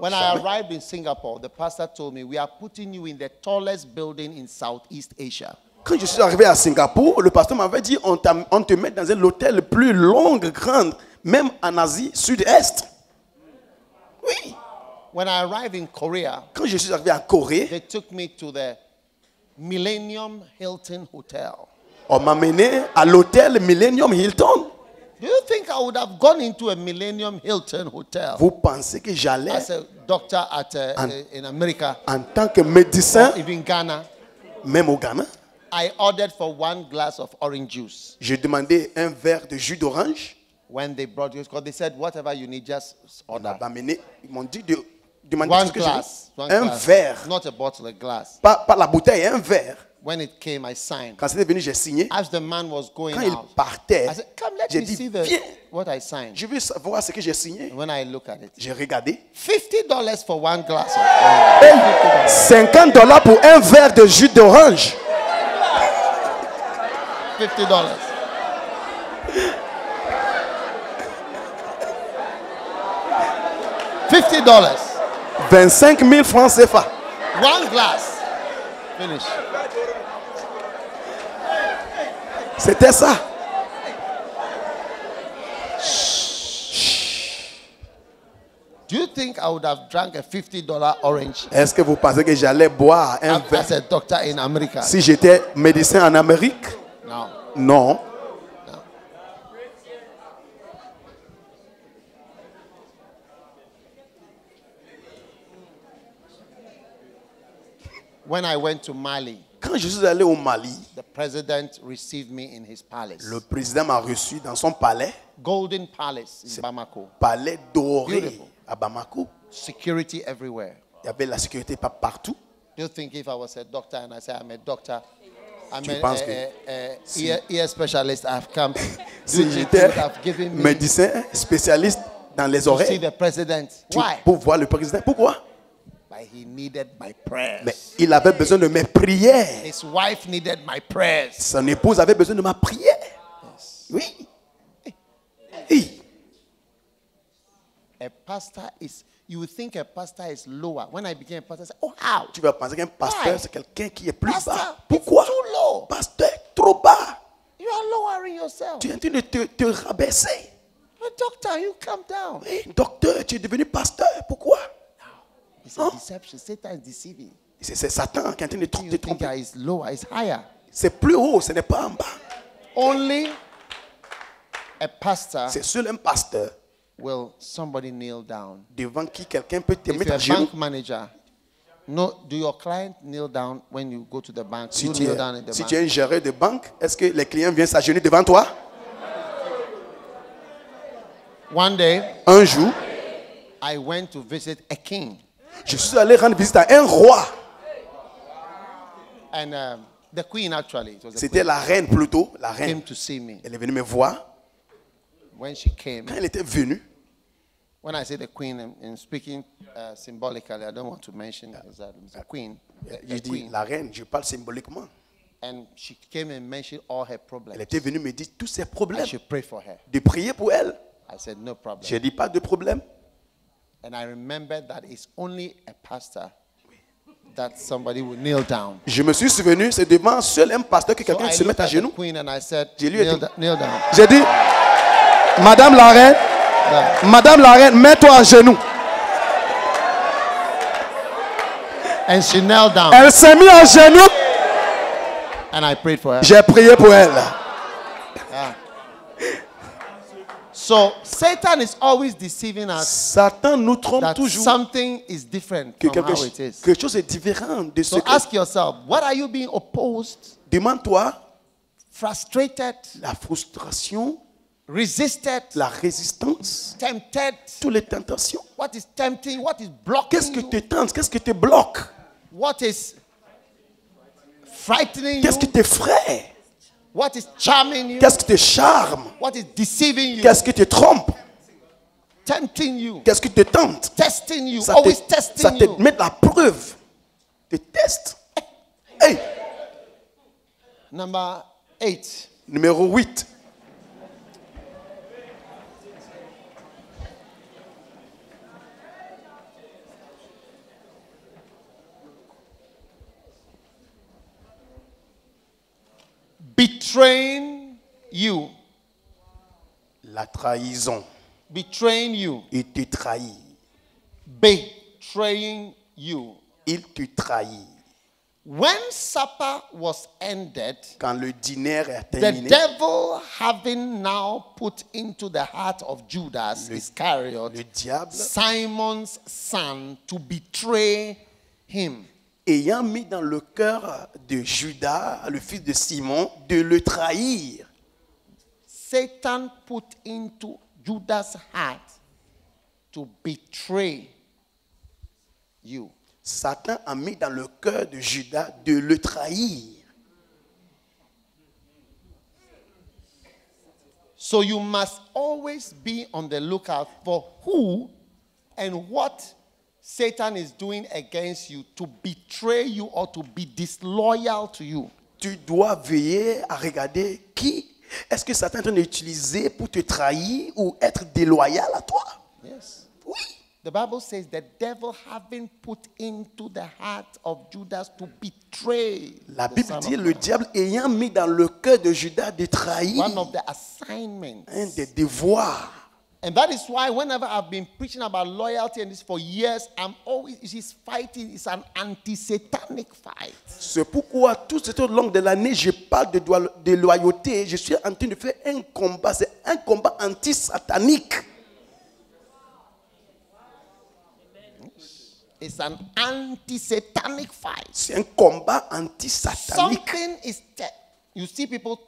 When I arrived in Singapore, the pastor told me, we are putting you in the tallest building in Southeast Asia. Quand je suis arrivé à Singapour, le pasteur m'avait dit on te met dans un hôtel le plus long, grand, même en Asie Sud-Est. Oui. When I arrived in Korea, Quand je suis arrivé en Corée, they took me to the Millennium Hilton Hotel. on m'a mené à l'hôtel Millennium Hilton. Do you think I would have gone into a Millennium Hilton Hotel Vous pensez que j'allais as a doctor at in America, En tant que médecin, or even Ghana, même au Ghana, I ordered for 1 glass of orange juice. j'ai demandé un verre de jus d'orange. When they brought it, because they said whatever you need, just On order. m'a amené, ils m'ont dit de demander One ce que glass, j'ai. one Un glass, verre. not a bottle, a glass. Pas la bouteille, un verre. When it came, I signed. Quand c'était venu, j'ai signé. As the man was going Quand il out, partait, I said, "Come, let j'ai me dit, see viens, what I signed." je veux savoir ce que j'ai signé. When I look at it, J'ai regardé. $50 for 1 glass. Hey, $50 pour un verre de jus d'orange. $50. $50. 25 000 francs CFA. 1 glass. Finish. C'était ça. Do you think I would have drank a $50 orange Est-ce que vous pensez que j'allais boire un verre as a doctor in America? si j'étais médecin en Amérique? No. Non. When I went to Mali, Quand je suis allé au Mali, the president received me in his palace. le président m'a reçu dans son palais, Golden Palace in Bamako. palais doré Beautiful. à Bamako. Security everywhere. Il y avait la sécurité pas partout. Do you think if I was a doctor and I say I'm a doctor, I'm Tu penses que ear specialist, I've come, do Si you think j'étais they would have given me médecin spécialiste dans les to see oreilles the president? Why? pour voir le président? Pourquoi? But he needed my prayers. Mais il avait besoin de mes prières. His wife needed my prayers. Son épouse avait besoin de ma prière. Oui. Oui. A pastor is, you would think a pastor is lower. When I became a pastor, I said, oh, how? Tu vas penser qu'un pasteur, Why? c'est quelqu'un qui est plus Pastor, bas. it's Pourquoi? too low. Pasteur, trop bas. You are lowering yourself. Tu es en train de te rabaisser. A doctor, you come down. Oui, docteur, tu es devenu pasteur. Pourquoi? It's a deception. Satan is deceiving. C'est Satan qui est en train de te You think tromper. it's lower, it's higher. C'est plus haut, ce n'est pas en bas. Only a pastor C'est seul un pasteur will somebody kneel down. devant qui quelqu'un peut te If mettre you're à a genoux. bank manager, no, do your client kneel down when you go to the bank? Si You tu kneel es, down at the si bank. tu es un gérant de banque, est-ce que les clients viennent s'agenouiller devant toi? One day, Un jour, I went to visit a king. je suis allé rendre visite à un roi. And the queen, actually, it was a C'était queen, la reine plutôt. La came reine. to see me. Elle est venue me voir. When she came, Quand elle était venue, when I say the queen, I'm speaking symbolically. I don't want to mention that it's a queen. je A dis queen. la reine, je parle symboliquement. And she came and mentioned all her Elle problems. était venue me dire tous ses I problèmes. should pray for her. De prier pour elle. I said, no problem. Je dis pas de problème. And I remembered that it's only a pastor that somebody will kneel down. Je me suis souvenu, c'est devant seul un pasteur que So quelqu'un I se looked mette à at the genoux. queen and I said, J'ai lu et kneel, tout. kneel down. J'ai dit, Madame la reine, Down. Madame la reine, mets-toi à genoux. And she knelt down. Elle s'est mise à genoux. And I prayed for her. J'ai prié pour elle. So Satan is always deceiving us Satan nous trompe that toujours something is different que from how it is. quelque chose est différent de ce So que... ask yourself, what are you being opposed, Demande-toi frustrated, la frustration, resisted, la résistance, tempted? toutes les tentations. What is tempting? What is blocking Qu'est-ce que you? te tente? Qu'est-ce que te bloque? What is frightening Qu'est-ce qui you? t'effraie? What is charming you? Qu'est-ce qui te charme? What is deceiving you? Qu'est-ce qui te trompe? Tempting you? Qu'est-ce qui te tente? Testing you? Ça Always te, ça testing te you? met la preuve. Te teste. Hey, Number 8. numéro 8. Betraying you. La trahison. Betraying you. Il te trahit. Betraying you. Il te trahit. When supper was ended, Quand le dîner est the terminé, devil having now put into the heart of Judas Iscariot, le diable, Simon's son, to betray him. ayant mis dans le cœur de Judas, le fils de Simon, de le trahir. Satan put into Judas' heart to betray you. Satan a mis dans le cœur de Judas de le trahir. So you must always be on the lookout for who and what Satan is doing against you to betray you or to be disloyal to you. Tu dois veiller à regarder qui est-ce que Satan est en train d'utiliser pour te trahir ou être déloyal à toi. Yes. Oui. The Bible says the devil having put into the heart of Judas to betray. La the Bible Son dit of le God. diable ayant mis dans le cœur de Judas de trahir, One of the assignments. un des devoirs. And that is why whenever I've been preaching about loyalty and this for years, I'm always, it's fighting, it's an anti-satanic fight. C'est pourquoi tout ce long de l'année, je parle de loyauté. Je suis en train de faire un combat. C'est un combat anti-satanique. It's an anti-satanic fight. C'est un combat anti-satanique. Something is, you see people,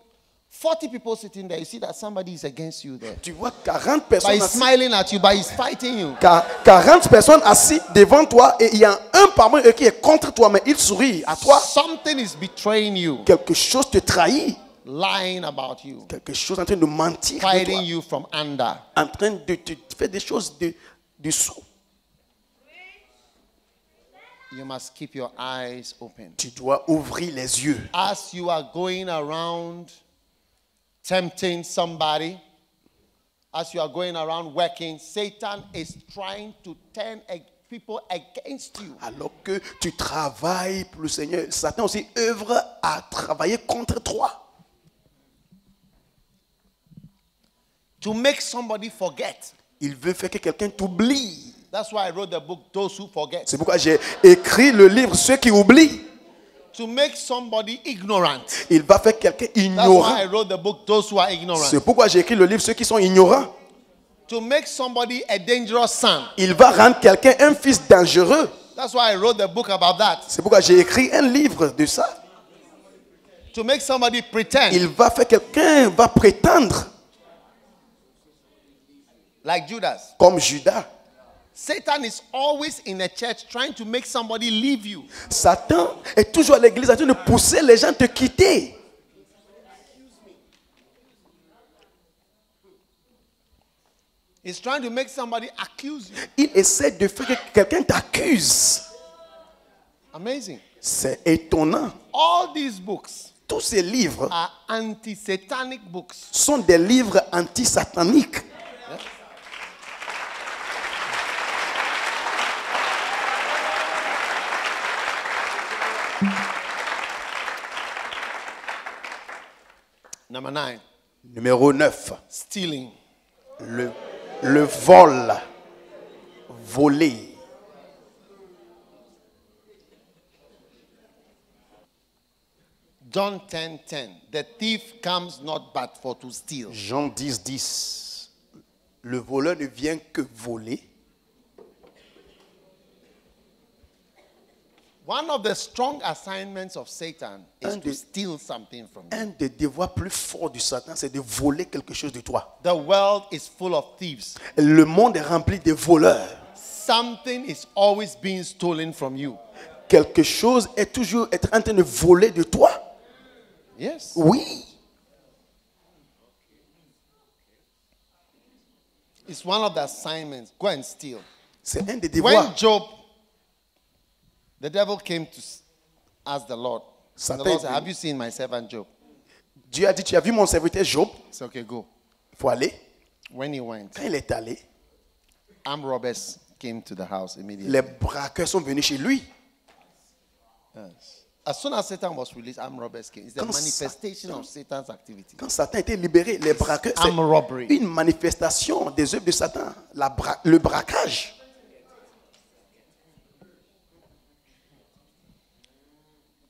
40 people sitting there, you see that somebody is against you there. Tu vois 40 But personnes he's assises. smiling at you, but he's fighting you. 40 personnes assises devant toi et il y a un parmi eux qui est contre toi, mais il sourit à toi. Something is betraying you, Quelque chose te trahit. lying about you, Quelque chose en train de mentir de toi. fighting you from under. En train de te faire des choses dessous. You must keep your eyes open. Tu dois ouvrir les yeux. As you are going around tempting somebody, as you are going around working, Satan is trying to turn people against you. Alors que tu travailles pour le Seigneur, Satan aussi œuvre à travailler contre toi. To make somebody forget. Il veut faire que quelqu'un t'oublie. That's why I wrote the book, Those Who Forget. C'est pourquoi j'ai écrit le livre Ceux qui oublient. To make somebody ignorant. Il va faire quelqu'un That's ignorant. why I wrote the book, Those Who Are Ignorant. C'est pourquoi j'ai écrit le livre Ceux qui sont ignorants. To make somebody a dangerous son. Il va rendre quelqu'un un fils dangereux. That's why I wrote the book about that. C'est pourquoi j'ai écrit un livre de ça. To make somebody pretend. Il va faire quelqu'un va prétendre Like Judas. comme Judas. Satan is always in a church trying to make somebody leave you. Satan est toujours à l'église en train de pousser les gens à te quitter. He's trying to make somebody accuse you. Il essaie de faire que quelqu'un t'accuse. Amazing. C'est étonnant. All these books Tous ces livres are anti-satanic books. sont des livres anti-sataniques. Number 9, Numéro 9. stealing. Le vol. Voler. John 10:10. The thief comes not but for to steal. Jean 10, 10. Le voleur ne vient que voler. One of the strong assignments of Satan is And to the- steal something from you. Un des devoirs plus forts du Satan, c'est de voler quelque chose de toi. The world is full of thieves. Le monde est rempli de voleurs. Something is always being stolen from you. Quelque chose est toujours en train de voler de toi. Yes. Oui. It's one of the assignments. Go and steal. C'est un des When devoirs. Job, the devil came to ask the Lord. And the Satan Lord est said, venu. have you seen my servant Job? Dieu a dit, tu as vu mon serviteur Job? He said, okay, go. Il faut aller. When he went, Quand il est allé, armed robbers came to the house immediately. les braqueurs sont venus chez lui. Yes. As soon as Satan was released, armed robbers came. It's the Quand manifestation Satan- of Satan's activity. Quand Satan a été libéré, les braqueurs, c'est Armed robbery. une manifestation des œuvres de Satan. Le braquage.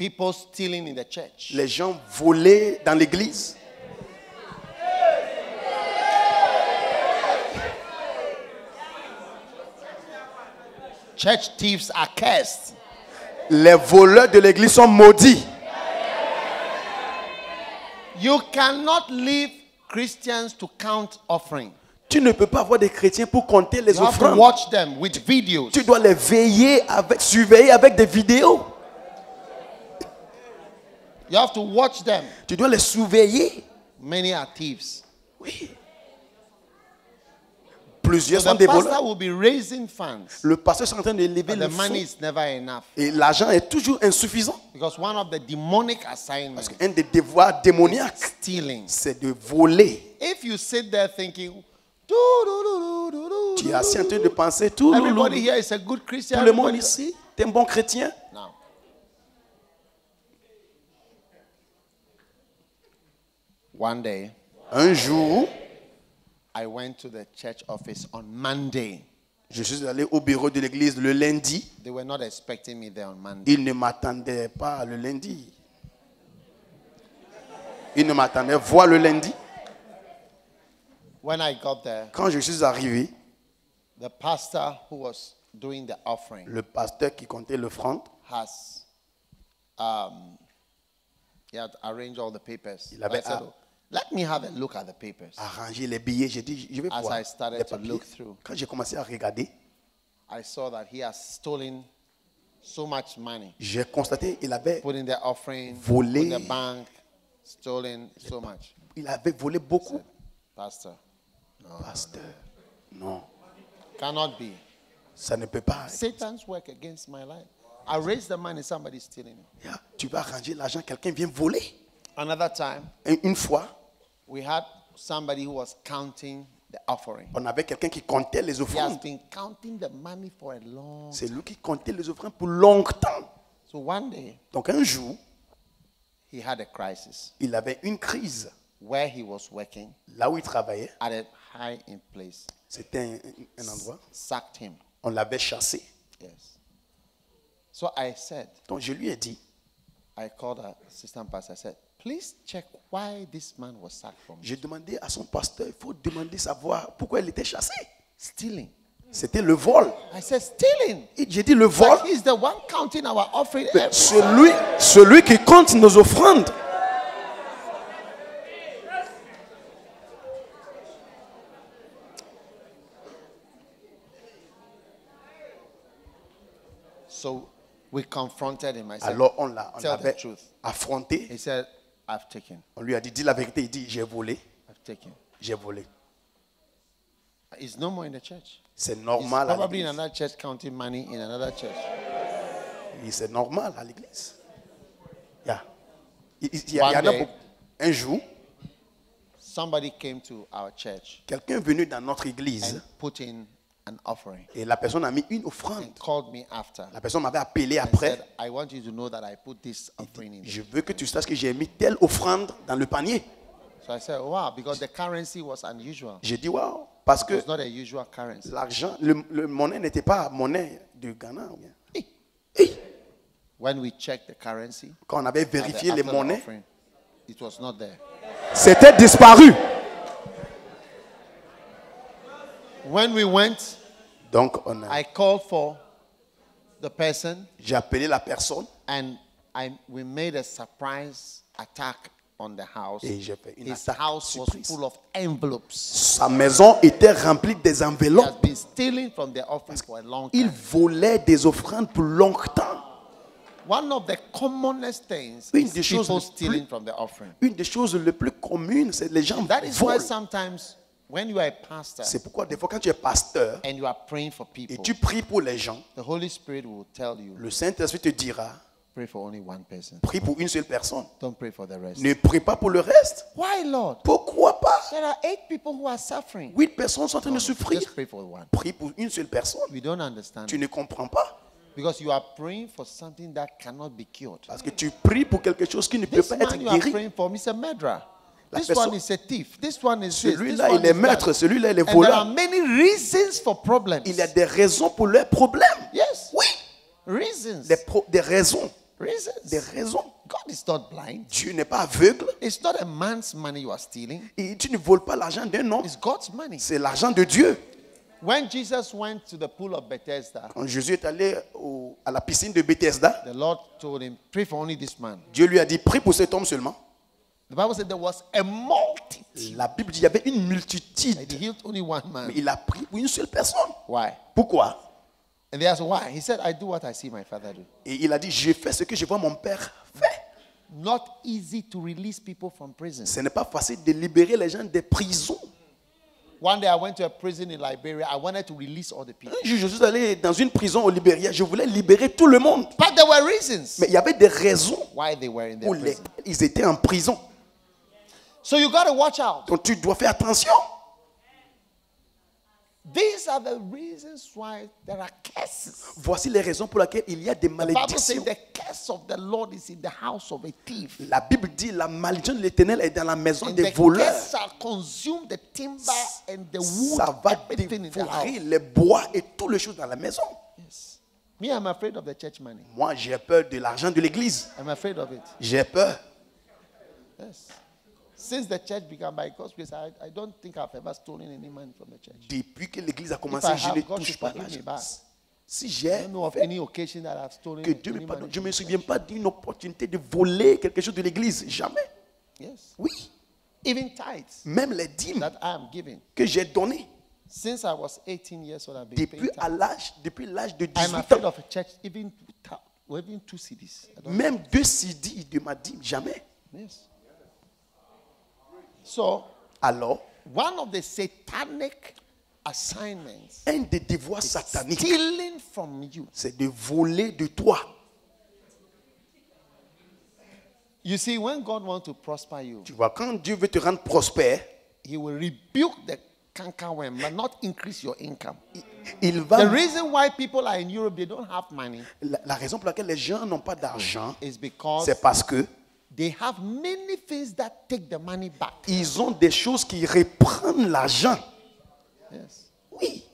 People stealing in the church. Les gens volaient dans l'église. Church thieves are cursed. Les voleurs de l'église sont maudits. You cannot leave Christians to count offering. Tu ne peux pas avoir des chrétiens pour compter les You have to offrandes. watch them with videos. Tu dois les surveiller avec des vidéos. You have to watch them. Tu dois les surveiller. Many are thieves. Oui. Plusieurs So sont the des pastor voleurs. will be raising funds. Le pasteur est en train de lever But le the money fonds. is never enough. Et l'argent est toujours insuffisant. Because one of the demonic assignments Un des devoirs démoniaques, stealing. c'est de voler. If you sit there thinking, Tu es assis en train de penser tout. everybody here is a good Christian. Tout le monde everybody- ici, tu es un bon chrétien. Now, one day, Un jour, I went to the church office on Monday. je suis allé au bureau de l'église le lundi. They were not expecting me there on Monday. Ils ne m'attendaient pas le lundi. Ils ne m'attendaient voir le lundi. When I got there, Quand je suis arrivé, the pastor who was doing the offering le pasteur qui comptait l'offrande, has he had arranged all the papers. Il avait I said, a- "Oh, let me have a look at the papers." arrangé les billets. J'ai dit, je vais As voir I started les to papiers. look through. Quand j'ai commencé à regarder, I saw that he has stolen so much money, j'ai constaté qu'il avait, put in the offering, Volé. put in the bank, stolen so much. il avait volé beaucoup. Pastor, Pasteur, non, cannot be. ça ne peut pas. Satan's work against my life. I raised the money, somebody's stealing it. Yeah, tu vas arranger l'argent, quelqu'un vient voler. Another time, Et une fois, we had somebody who was counting the offering. on avait quelqu'un qui comptait les He has offrandes. been counting the money for a long C'est time. lui qui comptait les offrandes pour longtemps. So one day, Donc un jour, he had a crisis il avait une crise. where he was working Là où il travaillait, at a high in place. c'était un endroit. Sacked him. On l'avait chassé. Yes. So I said, Donc je lui ai dit, I called our assistant pastor. I said, please check why this man was sacked from j'ai demandé à son pasteur, il faut demander savoir pourquoi il était chassé. stealing. C'était le vol. I said, stealing. J'ai dit le vol. But he's the one counting our offering. Mais celui qui compte nos offrandes. So we confronted him. I said, Alors on tell the l'avait truth. affronté. He said, I've taken. On lui a dit, dis la vérité. Il dit, j'ai volé. I've taken. J'ai volé. He's no more in the church. C'est He's normal à probably in l'église. another church counting money in another church. Et c'est normal à l'église. Yeah. Il y One en a day- beaucoup. Un jour, Somebody came to our church quelqu'un est venu dans notre église and put in an offering. et la personne a mis une offrande. And called me after. La personne m'avait appelé And après. said, I want you to know that I put this offering in. Je veux que tu saches que j'ai mis telle offrande dans le panier. So I said, wow, because the currency was unusual. J'ai dit, waouh, parce It que was not a usual currency. l'argent, le monnaie n'était pas monnaie du Ghana. ou bien. When we checked the currency, Quand on avait at the- vérifié les after the monnaies, offering, it was not there. c'était disparu. When we went, Donc, I called for the person j'ai appelé la personne and we made a surprise attack on the house. et j'ai fait une His attaque house was surprise. full of envelopes. Sa maison était remplie des He has enveloppes. been stealing from the offering for a long Il time. volait des offrandes pour longtemps. One of the commonest things Une is des choses people les stealing plus- from the offering. Une des choses les plus communes, c'est les gens That is why volent. sometimes when you are a pastor C'est pourquoi des fois quand tu es pasteur and you are praying for et people, tu pries pour les gens, the Holy Spirit will tell you, le Saint-Esprit te dira, pray for only one person. prie pour une seule personne. Don't pray for the rest. Ne prie pas pour le reste. Why, Lord? Pourquoi pas? There are 8 people who are suffering. 8 personnes sont en train de souffrir. Just pray for one. Prie pour une seule personne. We don't understand Tu it. ne comprends pas. Because you are praying for something that cannot be cured. Parce que tu pries pour quelque chose qui ne peut This pas être man you are guéri. praying for is a murderer. La This personne- one is a thief. This one is this. This Celui-là, one il est is maître. that. Celui-là, il est And there are voleur. many reasons for problems. Il y a des raisons pour leurs problèmes. Yes. Oui, Reasons. des raisons. Reasons. Des raisons. God is not blind. Dieu n'est pas aveugle. It's not a man's money you are stealing. Et tu ne voles pas l'argent d'un homme. It's God's money. C'est l'argent de Dieu. When Jesus went to the pool of Bethesda, Quand Jésus est allé à la piscine de Bethesda, the Lord told him, pray for only this man. Dieu lui a dit, prie pour cet homme seulement. The Bible said there was a multitude. La Bible dit, il y avait une multitude. And he healed only one Mais man. il a prié pour une seule personne. Why? Pourquoi? And they asked why. He said, I do what I see my father do. Et il a dit, je fais ce que je vois mon père faire. Not easy to release people from prison. Ce n'est pas facile de libérer les gens des prisons. One day I went to a prison in Liberia. I wanted to release all the people. Un jour, je suis allé dans une prison au Libéria. Je voulais libérer tout le monde. But there were reasons Mais il y avait des raisons why they were in their où prison. ils étaient en prison. So you got to watch out. Donc tu dois faire attention. These are the reasons why there are curses. Voici les raisons pour lesquelles il y a des The Bible says malédictions. the curse of the Lord is in the house of a thief. La Bible dit la malédiction de l'Éternel est dans la maison And des the voleurs. curse shall consume the timber and the wood, Ça va everything in the house. dévorer les bois et toutes les choses dans la maison. Yes. Me, I'm afraid of the church money. Moi, j'ai peur de l'argent de l'église. I'm afraid of it. J'ai peur. Yes. Since the church began by God's grace, I don't think I've ever stolen any money from the church. Depuis que l'église a commencé, If I je have, ne God touche should pas forgive me l'argent. back. Si I j'ai don't know of fait any occasion that I've stolen que Dieu me any pardonne, money je ne me from the souviens church. pas d'une opportunité de voler quelque chose de l'église. Jamais. Yes. Oui. Even tithes Même les dîmes that I am giving. que j'ai données Since I was 18 years old, I've been paying depuis l'âge de I'm 18 afraid ans. of a church, even 2 CDs. I don't Même 2 CD de ma dîme, jamais. Yes. So, Alors, one of the satanic assignments un des devoirs sataniques, stealing from you. c'est de voler de toi. You see, when God wants to prosper you, Tu vois, quand Dieu veut te rendre prospère, He will rebuke the cankerworm, but not increase your income. il va... The reason why people are in Europe, they don't have money, La raison pour laquelle les gens n'ont pas d'argent, is because c'est parce que they have many things that take the money back. ils ont des choses qui reprennent l'argent. Yes. Oui.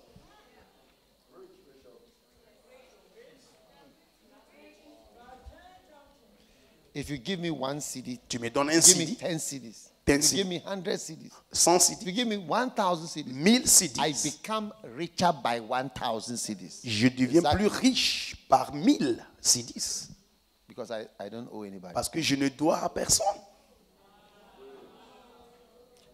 If you give me 1 CD, Tu me donnes un give me CD, 10 CDs. 10 If you CD. give me 100 CDs. 100 If you CD, give me 1,000 CDs, 1000 I CD. become richer by 1,000 CDs. Je deviens Exactly. plus riche par 1000 CD. Because I don't owe anybody. Parce que je ne dois à personne.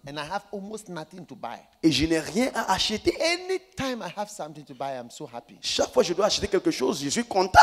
And I have almost nothing to buy. Et je n'ai rien à acheter. Anytime I have something to buy, I'm so happy. Chaque fois que je dois acheter quelque chose, je suis content.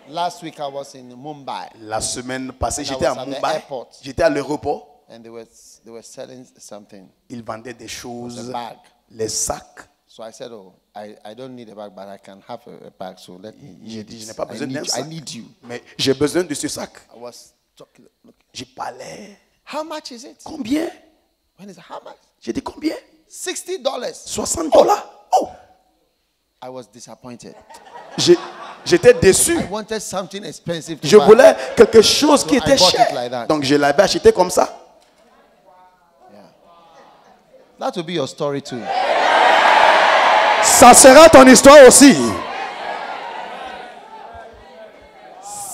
Last week I was in Mumbai La semaine passée, And I j'étais à was at the Mumbai. airport. J'étais à l'aéroport. and they were selling something, Ils vendaient des choses, a bag. les sacs. So I said, "Oh, I don't need a bag, but I can have a bag. So let me." J'ai use dit, je this. n'ai pas besoin d'un I sac. need you. Mais j'ai besoin de ce sac. I was talking. Look, J'ai parlé. how much is it? Combien? When is it? How much? J'ai dit combien? $60. $60. Oh! I was disappointed. J'étais déçu. I wanted something expensive to Je buy. voulais quelque chose qui So I était bought it cher. like that. Donc je l'avais acheté comme ça. Yeah. That will be your story too. Ça sera ton histoire aussi.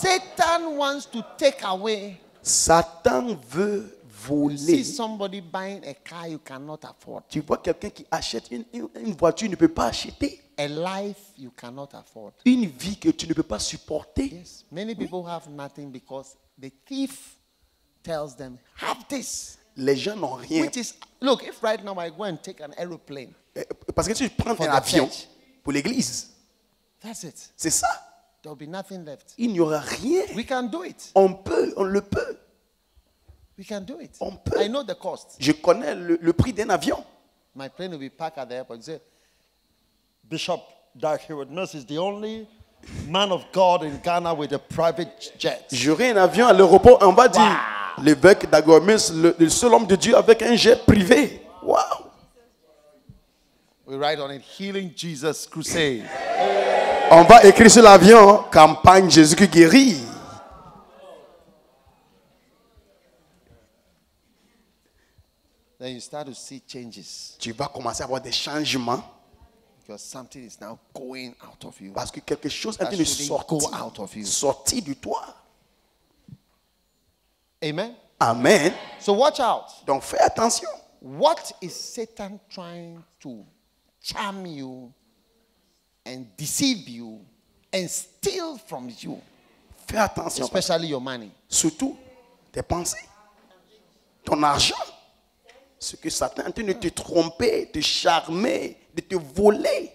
Satan wants to take away. Satan veut See voler. somebody buying a car you cannot afford, Tu vois quelqu'un qui achète une voiture, il ne peut pas acheter. a life you cannot afford. Une vie que tu ne peux pas supporter. Yes, many people have nothing because the thief tells them, "Have this." Les gens n'ont rien. Which is, look, if right now I go and take an aeroplane, Parce que si tu prends For un the avion church. pour l'église, that's it. c'est ça. There will be nothing left. Il n'y aura rien. We can do it. On le peut. We can do it. On peut. I know the cost. Je connais le prix d'un avion. My plane will be parked at the airport. You say, Bishop Dag Heward-Mills is the only man of God in Ghana with a private jet. J'aurai un avion à l'aéroport, on va dire l'évêque d'Agomis, le seul homme de Dieu avec un jet privé. Waouh! We write on it, Healing Jesus Crusade. On va écrire sur l'avion, campagne Jésus qui guérit. Then you start to see changes. Tu vas commencer à avoir des changements. Because something is now going out of you. Parce que quelque chose est en That train de shouldn't go out of you. sortir de toi. Amen. Amen. So watch out. Donc fais attention. What is Satan trying to charm you and deceive you and steal from you? Fais attention. Especially your money. Surtout tes pensées, ton argent. Ce que Satan est en train de te tromper, de charmer, de te voler.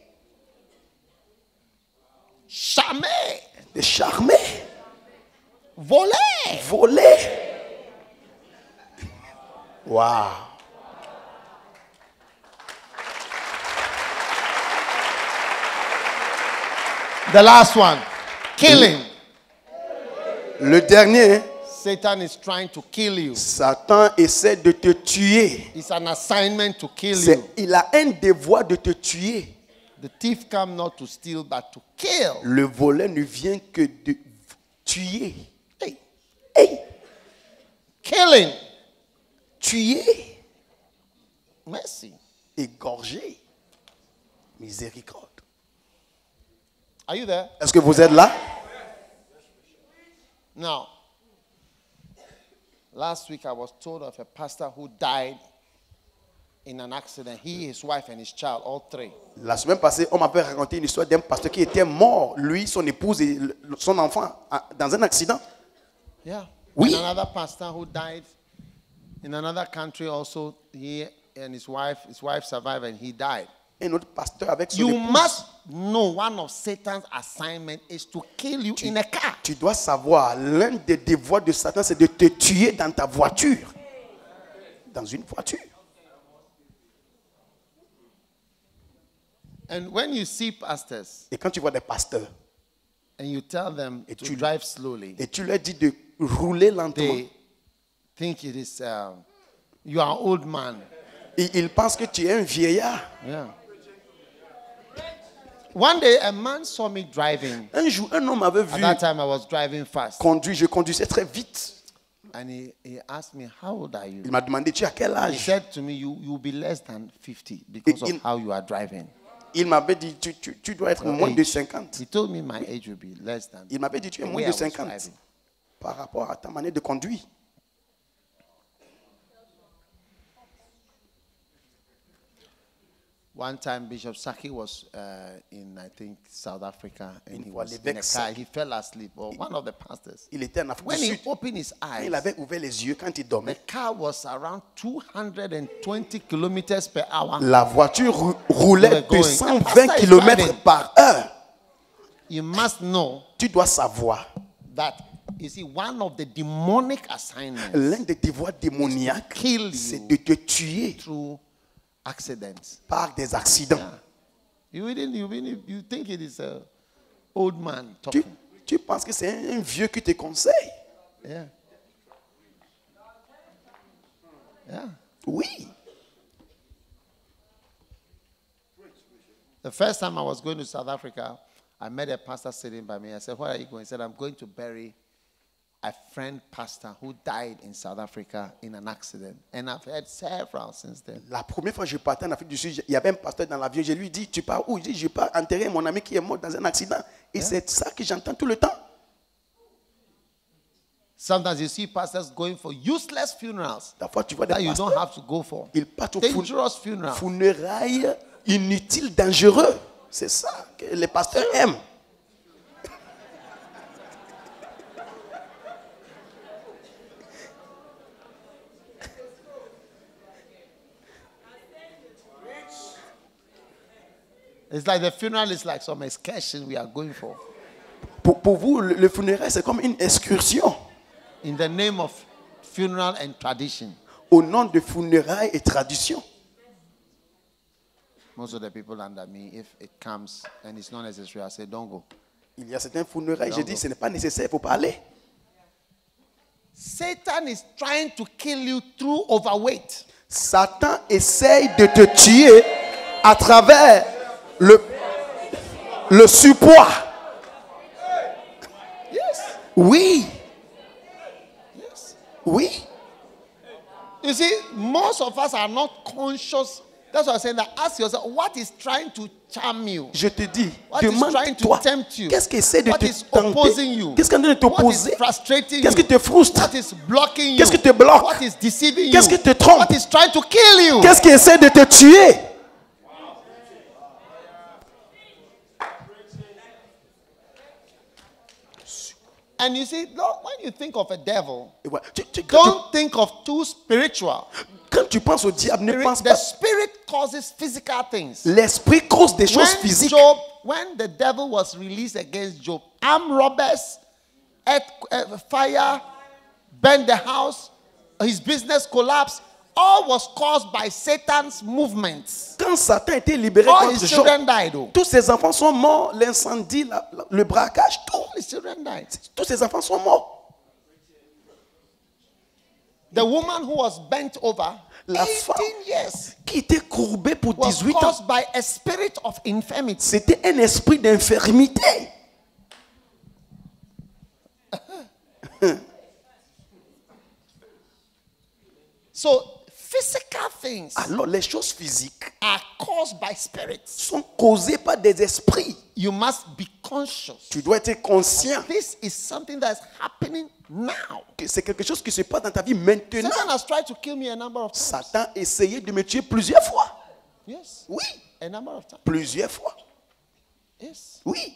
Charmer. De charmer. Voler. Voler. Wow. The last one. Killing. Le dernier, Satan is trying to kill you. Satan essaie de te tuer. It's an assignment to kill you. Il a un devoir de te tuer. The thief comes not to steal but to kill. Le voleur ne vient que de tuer. Hey. Hey, Killing. tuer, Mercy. égorger. Miséricorde. Are you there? Est-ce que vous êtes là? Now, last week I was told of a pastor who died in an accident. He, his wife, and his child, all three. La semaine passée, on m'avait raconté une histoire d'un pasteur qui était mort, lui, son épouse et son enfant, dans un accident. Yeah. Oui. And another pastor who died in another country also. He and his wife survived and he died. Un autre pasteur avec son You épouse. must know one of Satan's assignment is to kill you in a car. Tu dois savoir, l'un des devoirs de Satan, c'est de te tuer dans ta voiture. Dans une voiture. And when you see pastors Et quand tu vois des pasteurs, and you tell them Et to tu- drive slowly, et tu leur dis de rouler lentement, they think it is you are an old man. et ils pensent que tu es un vieillard. Yeah. One day a man saw me driving. Un jour, un homme m'avait At vu that time I was driving fast. conduire, je conduisais très vite. And he asked me, how old are you? Il m'a demandé, tu as quel He âge? said to me, you'll be less than 50 because of Il- how you are driving. Il m'avait dit, tu dois être Your moins de age. 50. He told me my age will be less than Il m'avait dit, tu es the moins way I de was 50 driving. par rapport à ta manière de conduire. One time, Bishop Saki was in, I think, South Africa, and Une he fois, was in a l'évêque car. Saki- He fell asleep, or one of the pastors. Il était en Afrique When du he Sud. opened his Quand eyes, il avait ouvert les yeux, quand il the dormait, car was around 220 kilometers per hour. la voiture They roulait were de going. 120 Pastor is km driving. par heure. You must know Tu dois savoir, that, you see, one of the demonic assignments l'un des devoirs démoniaques, kill you c'est de te tuer through accidents. par des accidents. You think it is an old man Tu, talking. tu penses que c'est un vieux qui te conseille? Yeah. Yeah. Oui. The first time I was going to South Africa, I met a pastor sitting by me. I said, where are you going? He said, I'm going to bury a friend pastor who died in South Africa in an accident. And I've had several since then. La première fois que je partais en Afrique du Sud, il y avait un pasteur dans l'avion. Je lui dis, tu pars où? Il dit, je pars enterrer mon ami qui est mort dans un accident. Et c'est ça que j'entends tout le temps. Sometimes you see pastors going for useless funerals Parfois, tu vois des that you don't pasteurs, have to go for. ils partent au Dangerous funerals. funérailles inutiles, dangereux. C'est ça que les pasteurs aiment. It's like the funeral is like some excursion we are going for. Pour vous, le funérail, c'est comme une excursion. In the name of funeral and tradition. Au nom de funérailles et tradition. Most of the people under me, if it comes and it's not necessary, I say, don't go. Il y a certains funérailles, je dis, ce n'est pas nécessaire, il faut pas aller. Satan is trying to kill you through overweight. Satan essaye de te tuer à travers le surpoids. Yes. Oui, Yes. oui. You see, most of us are not conscious That's why I'm saying that ask yourself, what is trying to charm you? Je te dis, What is trying to demande-toi, tempt you? qu'est-ce qui essaie de What te is opposing tenter? you? Qu'est-ce qui est en train de What is t'opposer? frustrating Qu'est-ce qui you? te frustre? What is blocking you? Qu'est-ce qui te bloque? What is deceiving you? Qu'est-ce qui te trompe? What is trying to kill you? Qu'est-ce qui essaie de te tuer? And you see, when you think of a devil, Et voilà. don't think of too spiritual. Quand tu penses au diable, ne pense The pas. spirit causes physical things. L'esprit cause des choses physiques. When the devil was released against Job, armed robbers, fire, burned the house, his business collapsed. All was caused by Satan's movements. Quand Satan a été libéré All contre his Job, children died. tous ses enfants sont morts. L'incendie, le braquage, tout. All his children died. Tous ses enfants sont morts. The woman who was bent over, La 18 femme years, qui était courbée pour was 18 ans, caused by a spirit of infirmity. c'était un esprit d'infirmité. So physical things Alors, les choses physiques are caused by spirits. sont causées par des esprits. You must be conscious. Tu dois être conscient This is something that is happening now. que c'est quelque chose qui se passe dans ta vie maintenant. Satan has tried to kill me a number of times. Satan a essayé de me tuer plusieurs fois. Yes, Oui, a number of times. plusieurs fois. Yes, Oui,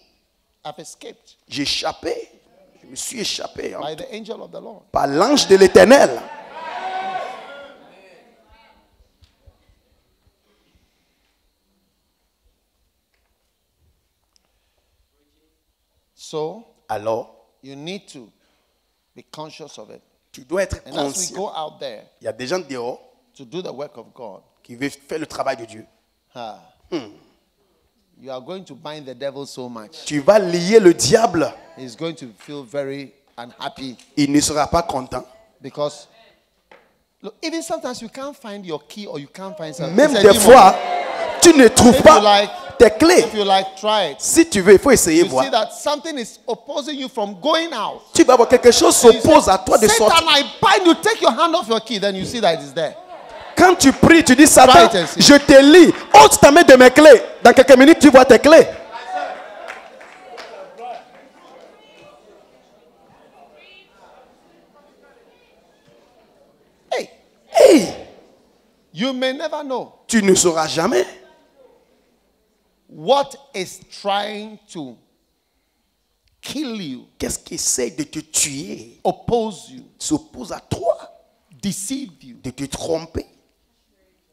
I've escaped j'ai échappé. Je me suis échappé by the angel of the Lord. par l'ange de l'Éternel. So Alors, you need to be conscious of it. tu dois être And as we conscient. go out there Il y a des gens dehors to do the work of God, qui veulent faire le travail de Dieu. you are going to bind the devil so much. Tu vas lier le diable. He's going to feel very unhappy Il ne sera pas content. because look, even sometimes you can't find your key or you can't find something. Même It's a des demon. fois, tu ne trouves If you pas like- tes clés. If you like, try it. Si tu veux, il faut essayer You voir. see that something is opposing you from going out. Tu vas voir quelque chose You say, s'oppose à toi de Satan, sortir. I bind you. Take your hand off your key. Then you see that it is there. Quand tu pries, tu dis Satan, Try it and see. je te lis. Ôte ta main de mes clés. Dans quelques minutes, tu vois tes clés. Hey, Hey, you may never know tu ne sauras jamais what is trying to kill you, qu'est-ce qui essaie de te tuer, oppose you, s'oppose à toi, deceive you, de te tromper,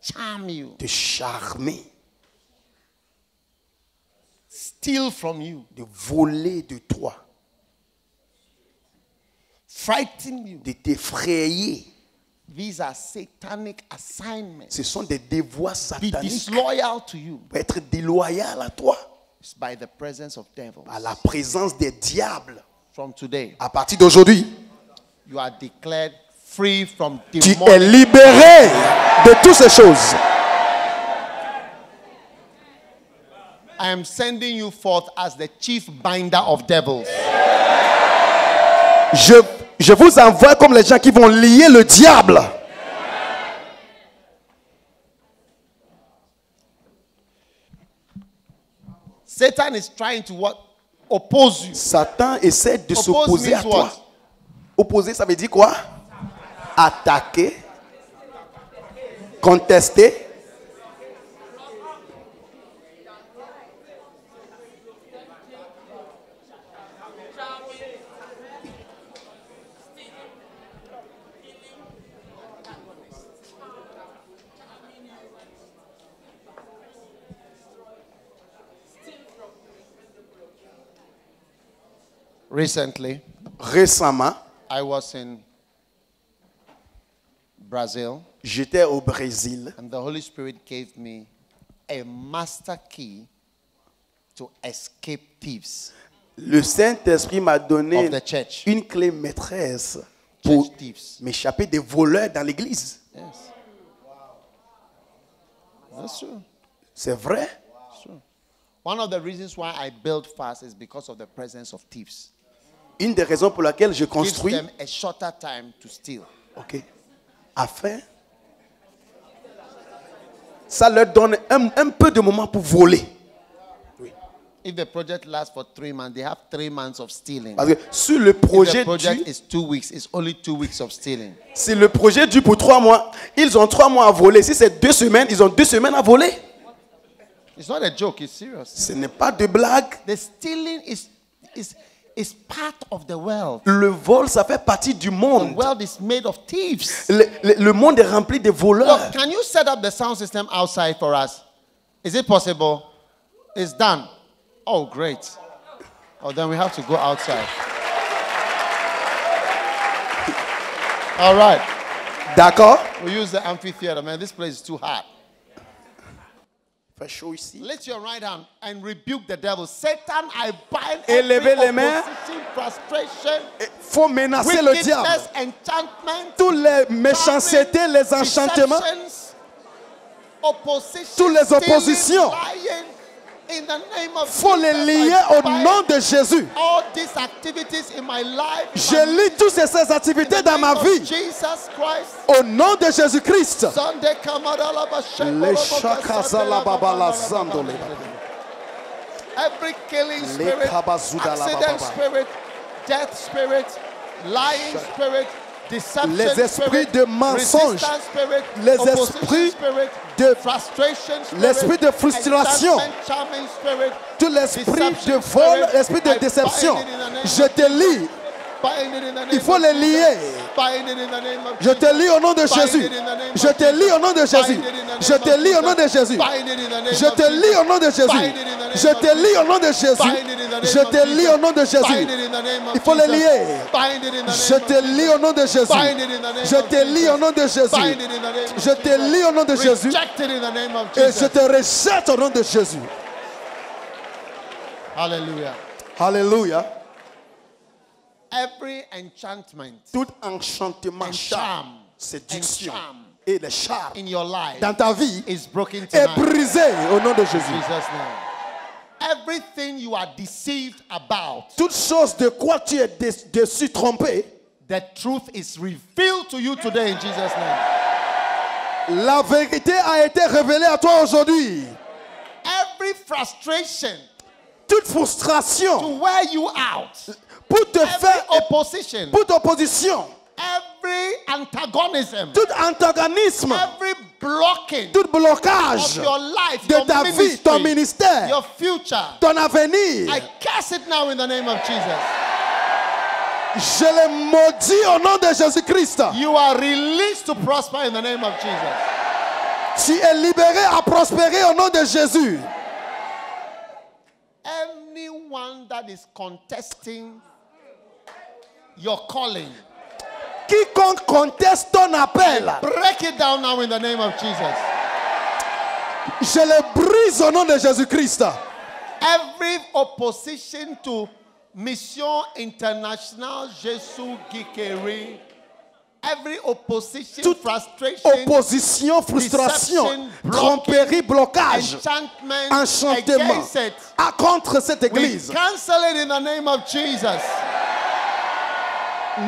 charm you, de charmer, steal from you, de voler de toi, frighten you. de t'effrayer. These are satanic assignments. Ce sont des devoirs Be sataniques. disloyal to you. Pour être déloyal à toi, It's by the presence of devils. à la présence des diables. From today, À partir d'aujourd'hui, you are declared free from tu es demonic. libéré de toutes ces choses. I am sending you forth as the chief binder of devils. Je vous envoie comme les gens qui vont lier le diable. Satan is trying to what? Oppose you. Satan essaie de Oppose s'opposer à means toi. what? Opposer, ça veut dire quoi? Attaquer, contester. Recently, Récemment, I was in Brazil, j'étais au Brésil. and the Holy Spirit gave me a master key to escape thieves Le Saint-Esprit m'a donné of the church. une clé maîtresse pour Church thieves. m'échapper des voleurs dans l'église. Yes. That's true. C'est vrai. That's true. One of the reasons why I build fast is because of the presence of thieves. Une des raisons pour laquelle je Gives construis, them a shorter time to steal. ok, afin ça leur donne un peu de moment pour voler. If the project lasts for 3 months, they have 3 months of stealing. Parce que sur le If projet the project dure, is 2 weeks, it's only 2 weeks of stealing. si le projet dure pour 3 mois, ils ont 3 mois à voler. Si c'est 2 semaines, ils ont 2 semaines à voler. It's not a joke, it's serious. Ce n'est pas de blague. The stealing is part of the world. Le vol, ça fait partie du The monde. world is made of thieves. Le monde est rempli de voleurs. Look, can you set up the sound system outside for us? Is it possible? It's done. Oh, great. Oh, then we have to go outside. All right. D'accord? We use the amphitheater, man. This place is too hot. Fait chaud ici. Lift your right hand and rebuke the devil. Satan, I bind Élevez every les mains. opposition, frustration, Il faut menacer le diable. wickedness, enchantment, Toutes les méchancetés, les enchantements, deceptions, opposition, toutes les stealing, oppositions. lying, in the name of faut les Jesus, lier I au bind nom de Jésus. all these activities in my life. Je lis toutes ces activités dans ma vie Jesus Christ. au nom de Jésus-Christ. Sunday Kamadala Bashem, Les chakazala babala zandole. every killing Les spirit, kabazudala accident bababa. spirit, death spirit, lying spirit, deception Les esprits spirit, de mensonge, resistance spirit, les opposition esprits spirit, de frustration spirit, l'esprit de frustration, enchantment, charming spirit, tout l'esprit deception de vol, spirit, l'esprit de I déception. bind it in the name Je of te Jesus. lis. Bind it in the name Il faut of les Jesus. lier. Bind it in the name of Je te lis au nom de Bind Jésus. it in the name Je of te lis au nom de Jesus. Jésus. Bind it in the name Je of te lis au nom de Jesus. Jésus. Bind it in the name Je of te lis Jesus. au nom de Jésus. Bind it in the name Je of te lis au nom de Jésus. Bind it in the name Je of te lis au nom de Jesus. Jésus. Bind it in the name of Il faut les Jesus. lier. Bind it in the name Je of te Jesus. lis au nom de Jésus. Bind it in the name Je of te lis au nom de Jesus. Jésus. Bind it in the name of Je te Jesus. lis au nom de Jésus. Reject it in the name of Et je Jesus. te rejette au nom de Jésus. Hallelujah. Alléluia. Every enchantment Tout enchantement, and charme, charm séduction and charm et les charmes in your life dans ta vie is broken est tonight. brisé au nom de In Jésus. Jesus' name. Everything you are deceived about, Toute chose de quoi tu es déçu, trompé, the truth is revealed to you today in Jesus' name. la vérité a été révélée à toi aujourd'hui. Every frustration Toute frustration to wear you out, pour te every faire, opposition, pour ton position, every antagonism, tout antagonisme, every blocking tout of blocage your life, de your ta vie, ton ministry, ministère, your future, ton avenir, I curse it now in the name of Jesus. je les maudis au nom de Jésus-Christ. You are released to prosper in the name of Jesus. Tu es libéré à prospérer au nom de Jésus. Anyone that is contesting your calling, Quiconque conteste ton appel, break it down now in the name of Jesus. je les brise au nom de Jésus-Christ. Every opposition to Mission International Jésus Guikeri, every opposition, Toute frustration, opposition, frustration, deception, tromperie, blocage, enchantment enchantement against it, à contre cette we église. cancel it in the name of Jesus.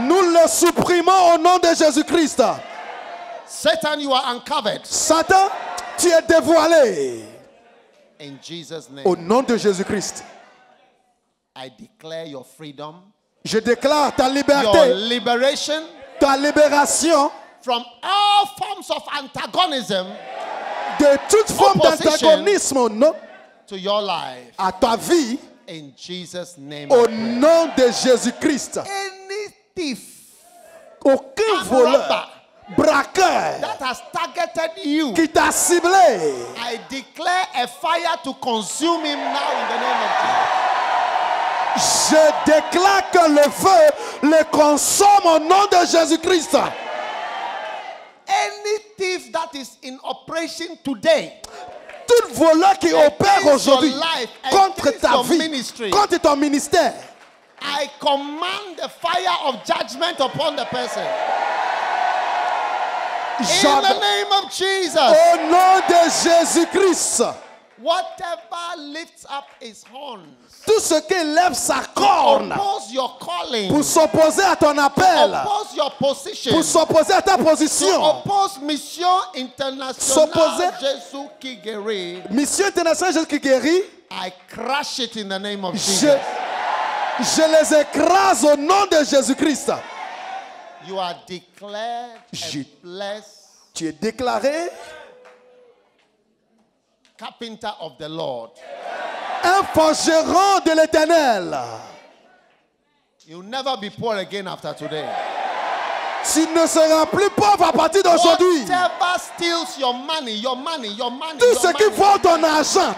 Nous le supprimons au nom de Jésus-Christ. Satan, you are uncovered. Satan, tu es dévoilé In Jesus' name, au nom de Jésus-Christ. I declare your freedom, Je déclare ta your liberté, liberation ta libération from all forms of antagonism de toute forme Opposition. d'antagonisme au nom- to your life. à ta vie In Jesus' name, au I pray. nom de Jésus-Christ. Any thief Aucun and voleur, robber braqueur that has targeted you, qui t'a ciblé, I declare a fire to consume him now in the name of Jesus. je déclare que le feu le consomme au nom de Jésus-Christ. Any thief that is in operation today, Tout voleur qui opère Against your aujourd'hui life, contre against ta your vie, ministry. contre ton ministère, I command the fire of judgment upon the person. In the j'ordonne name of Jesus. au nom de Jésus-Christ, Whatever lifts up its horns, tout ce qui lève sa corne oppose your calling. pour s'opposer à ton appel, Oppose your position. pour s'opposer à ta To position. oppose Mission S'opposer. Internationale Jésus qui guérit. Mission internationale Jésus qui guérit, I crush it in the name of je Jesus. les écrase au nom de Jésus-Christ. You are declared Je- a blessed Tu es déclaré carpenter of the Lord. un forgeron de l'Éternel. You'll never be poor again after today. Tu ne seras plus pauvre à partir d'aujourd'hui. Whatever steals your money, your money, your money, Tout your ce qui money, vole ton argent,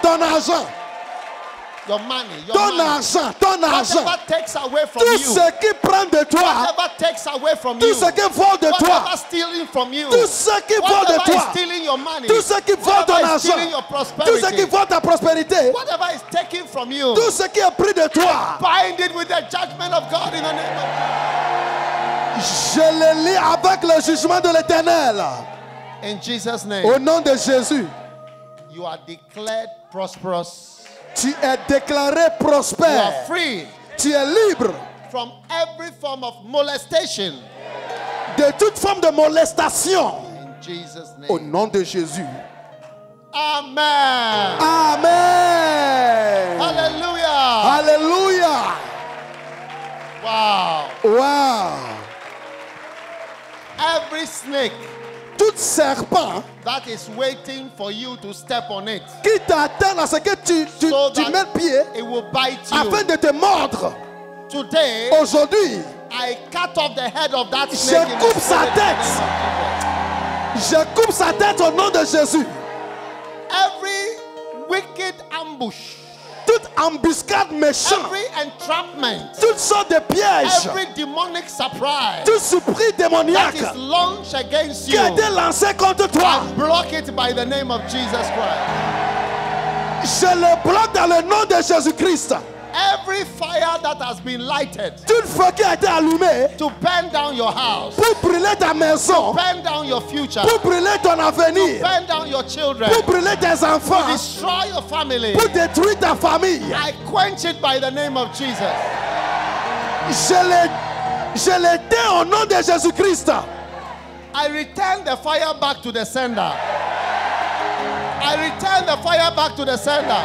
your money, your ton money. argent, ton argent. Whatever takes away from Tout you, ce qui prend de toi, whatever takes away from tout you, ce qui vole de toi, whatever stealing from you, tout ce qui vole de whatever is toi, stealing your money, tout ce qui vole ton whatever is argent, stealing your tout ce qui prosperity, vole ta prospérité, whatever is taken from you, tout ce qui est pris de toi, bind it with the judgment of God in the name of je le lis avec le jugement de l'Éternel. In Jesus' Au name, nom de Jésus, you are declared prosperous. tu es déclaré You are prospère. free Tu es libre from every form of molestation. de toute forme de molestation. In Jesus' Au name. nom de Jésus. Amen. Amen. Hallelujah. Alléluia. Wow. Wow. Every snake Tout serpent that is waiting for you to step on it qui t'attend à ce que tu so mets that pied it will bite afin you. de te mordre. Today, Aujourd'hui, I cut off the head of that je snake. in the coupe sa spirit in the tête. name of Je coupe sa tête au nom de Jésus. Jesus. Every wicked ambush, Toute embuscade méchante, every entrapment, toutes sortes de pièges, every demonic surprise tout surpris that démoniaque is launched against qui you, a été lancé contre toi, I block it by the name of Jesus Christ. je le bloque dans le nom de Jésus-Christ. Every fire that has been lighted Tout feu qui a été allumé to burn down your house, pour brûler ta maison, burn down your future, pour brûler ton avenir, burn down your children, pour brûler tes enfants, destroy your family, pour détruire ta famille. I quench it by the name of Jesus. Je l'éteins au nom de Jésus-Christ. I return the fire back to the sender. I return the fire back to the sender.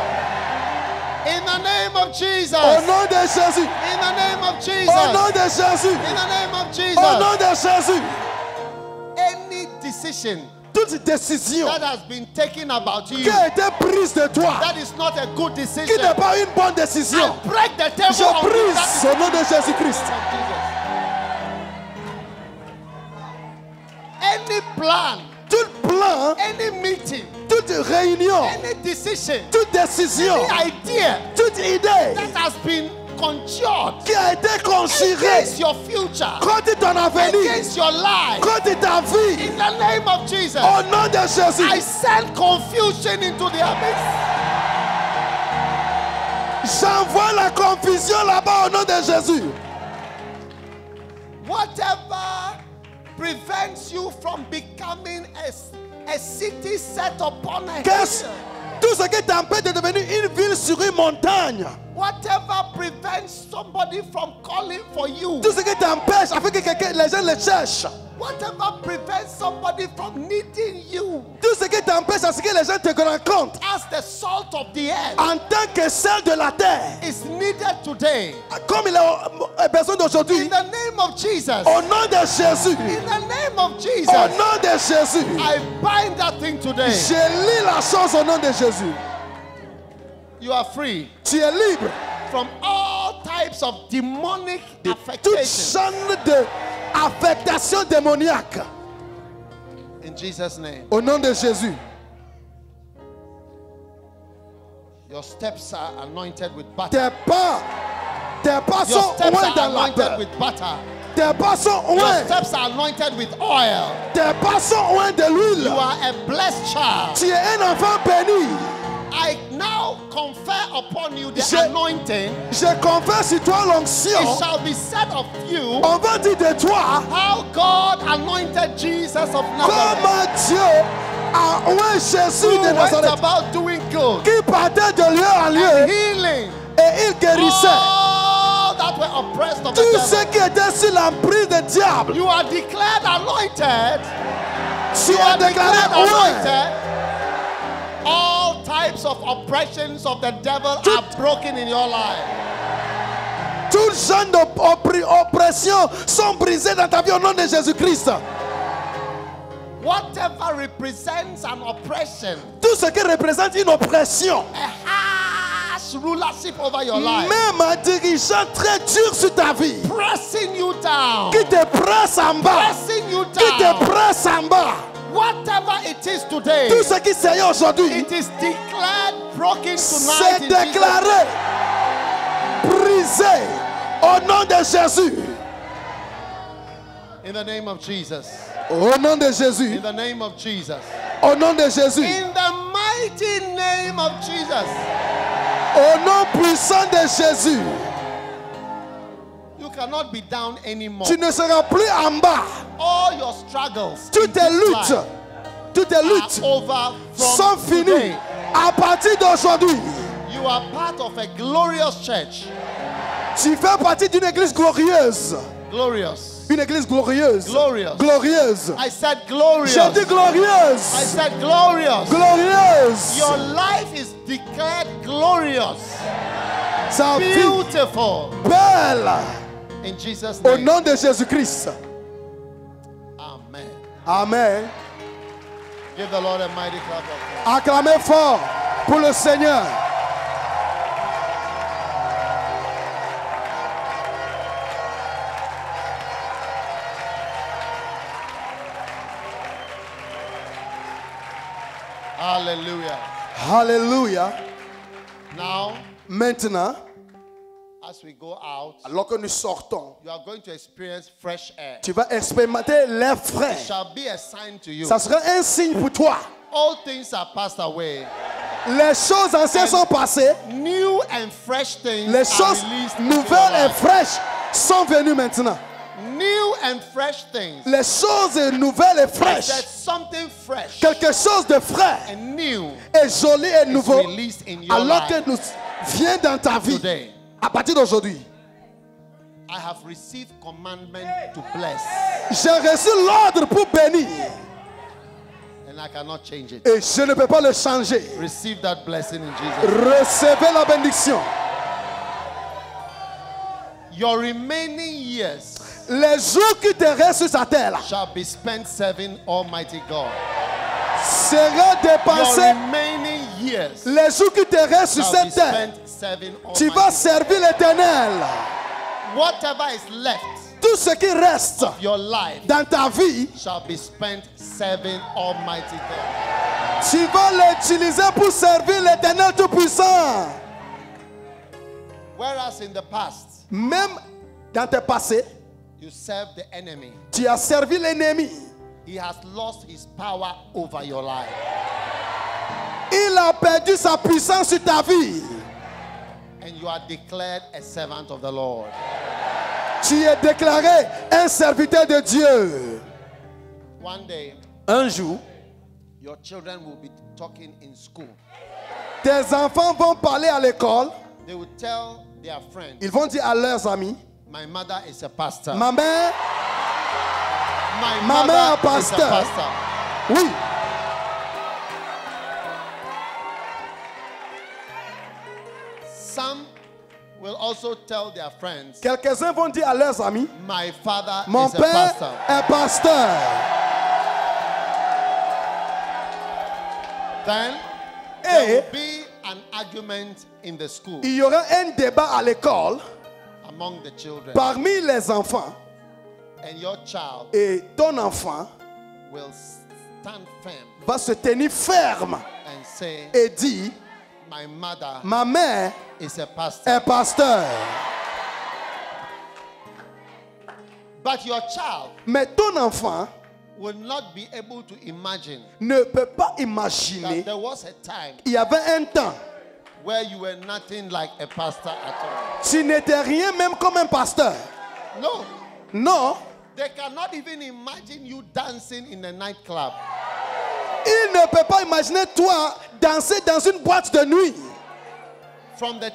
In the name of Jesus. Au nom de Jésus. In the name of Jesus. Au nom de Jésus. In the name of Au Jesus. nom de Jésus. Any decision Toute décision that has been taken about qui you a été prise de toi, that is not a good qui decision, n'est pas une bonne décision, I break the table je of brise au nom de Jésus-Christ. Any plan, Tout plan, any meeting, toute réunion, any decision, toute décision, any idea toute idée that has been conjured qui a été conjurée against your future, contre ton avenir, against your life, contre ta vie, in the name of Jesus, au nom de I Jésus, send confusion into the abyss. j'envoie la confusion là-bas au nom de Jésus. Whatever prevents you from becoming a city set upon a Qu'est-ce- hill, Tout ce qui t'empêche de devenir une ville sur une montagne, whatever prevents somebody from calling for you, tout ce qui t'empêche afin que les gens le cherchent, whatever prevents somebody from needing you tout ce qui t'empêche à ce que les gens te rencontrent as the salt of the earth en tant que sel de la terre, is needed today. comme il est besoin In d'aujourd'hui, the name of Jesus. au nom de Jésus, In the name of au Jesus. nom de Jésus, I bind that thing today. je lis la chose au nom de Jésus. You are free Tu es libre from all types of demonic de toute affectation. genre de affectation démoniaque In Jesus' name. au nom de Jésus. Your steps are anointed with butter. Tes pas Your sont steps oints are dans la anointed peur. with butter. Tes pas sont Your oints. steps are anointed with oil. Tes pas sont oints de You l'huile. are a blessed child. Tu es un enfant béni. I now confer upon you the Je- anointing. Je confesse sur toi It l'onction. shall be said of you On va dire de toi how God anointed Jesus of Nazareth, comment Dieu a oint Jésus who de went Nazareth, about doing good, qui partait de lieu en lieu healing et il guérissait all that were oppressed of the Tous ceux devil. qui étaient sur l'emprise du diable. You are declared anointed. Tu You es are déclaré declared oint. anointed. All types of oppressions of the devil are broken in your life. Tout genre d'oppression sont brisés dans ta vie au nom de Jésus-Christ. Whatever represents an oppression, Tout ce qui représente une oppression, a harsh rulership over your life, même un dirigeant très dur sur ta vie, pressing you down, qui te presse en bas, pressing you qui te down. presse en bas. Whatever it is today, Tout ce qui s'est aujourd'hui, it is declared broken c'est tonight in Jesus' déclaré, brisé au nom de Jésus. name. In the name of Jesus. Au nom de Jésus. In the name of Jesus. Au nom de Jésus. In the mighty name of Jesus. Au nom puissant de Jésus. You cannot be down anymore. Tu ne seras plus en bas. All your struggles, in Toutes tes this luttes, life toutes tes luttes are over sont from finies today. à partir d'aujourd'hui. You are part of a glorious church. Tu fais partie d'une église glorieuse. Glorious. Une église glorieuse. Glorious. Glorieuse. I said glorious. J'ai dit I glorieuse. said glorious. Glorieuse. Your life is declared glorious. Sa vie Beautiful. belle. In Jesus' Au name. nom de Jésus-Christ. Amen. Amen. Give the Lord a mighty clap of praise. Acclamez fort pour le Seigneur. Hallelujah. Alléluia. Now, Maintenant, as we go out, alors que nous sortons, you are going to experience fresh air. tu vas expérimenter l'air frais. It shall be a sign to you. Ça sera un signe pour toi. All things are passed away. Les choses anciennes sont passées. New and fresh things Les are choses released into your nouvelles et life. fraîches sont venues maintenant. New and fresh things. Les choses nouvelles et I fraîches. said something fresh Quelque chose de frais and new et joli et nouveau. is released in your Alors life que nous vient dans ta vie. today. À partir d'aujourd'hui. I have received commandment to bless, J'ai reçu l'ordre pour bénir. and I cannot change it. Et je ne peux pas le changer. Receive that blessing in Jesus. Recevez la bénédiction. Your remaining years Les jours qui te restent sur sa terre là, shall be spent serving Almighty God. seront Your dépensés. remaining years Les jours qui te restent sur shall be cette terre, spent serving tu vas Almighty servir l'Éternel. God. Whatever is left Tout ce qui reste of your life dans ta vie, shall be spent serving Almighty God. tu vas l'utiliser pour servir l'Éternel Tout-Puissant. Whereas in the past, Même dans tes passés, you served the enemy. tu as servi l'ennemi. He has lost his power over your life. Il a perdu sa puissance sur ta vie. And you are declared a servant of the Lord. Tu es déclaré un serviteur de Dieu. One day, Un jour, your children will be talking in school. tes enfants vont parler à l'école. They will tell their friends, Ils vont dire à leurs amis, my mother is a pastor. ma mère, My ma mère mother is a pasteur. pastor. oui, Some will also tell their friends, quelques-uns vont dire à leurs amis, my father mon is a père pastor. est pasteur. Then there Et will be an argument in the school il y aura un débat à l'école among the children. parmi les enfants. And your child Et ton enfant will stand firm va se tenir ferme and say, et dire, my mother ma mère is a pastor. est pasteur. But your child Mais ton enfant will not be able to imagine ne peut pas that imaginer. there was a time Il y avait un temps, where you were nothing like a pastor at all. tu n'étais rien même comme un pasteur. No, Non, they cannot even imagine you dancing in a nightclub. il ne peut pas imaginer toi danser dans une boîte de nuit. From the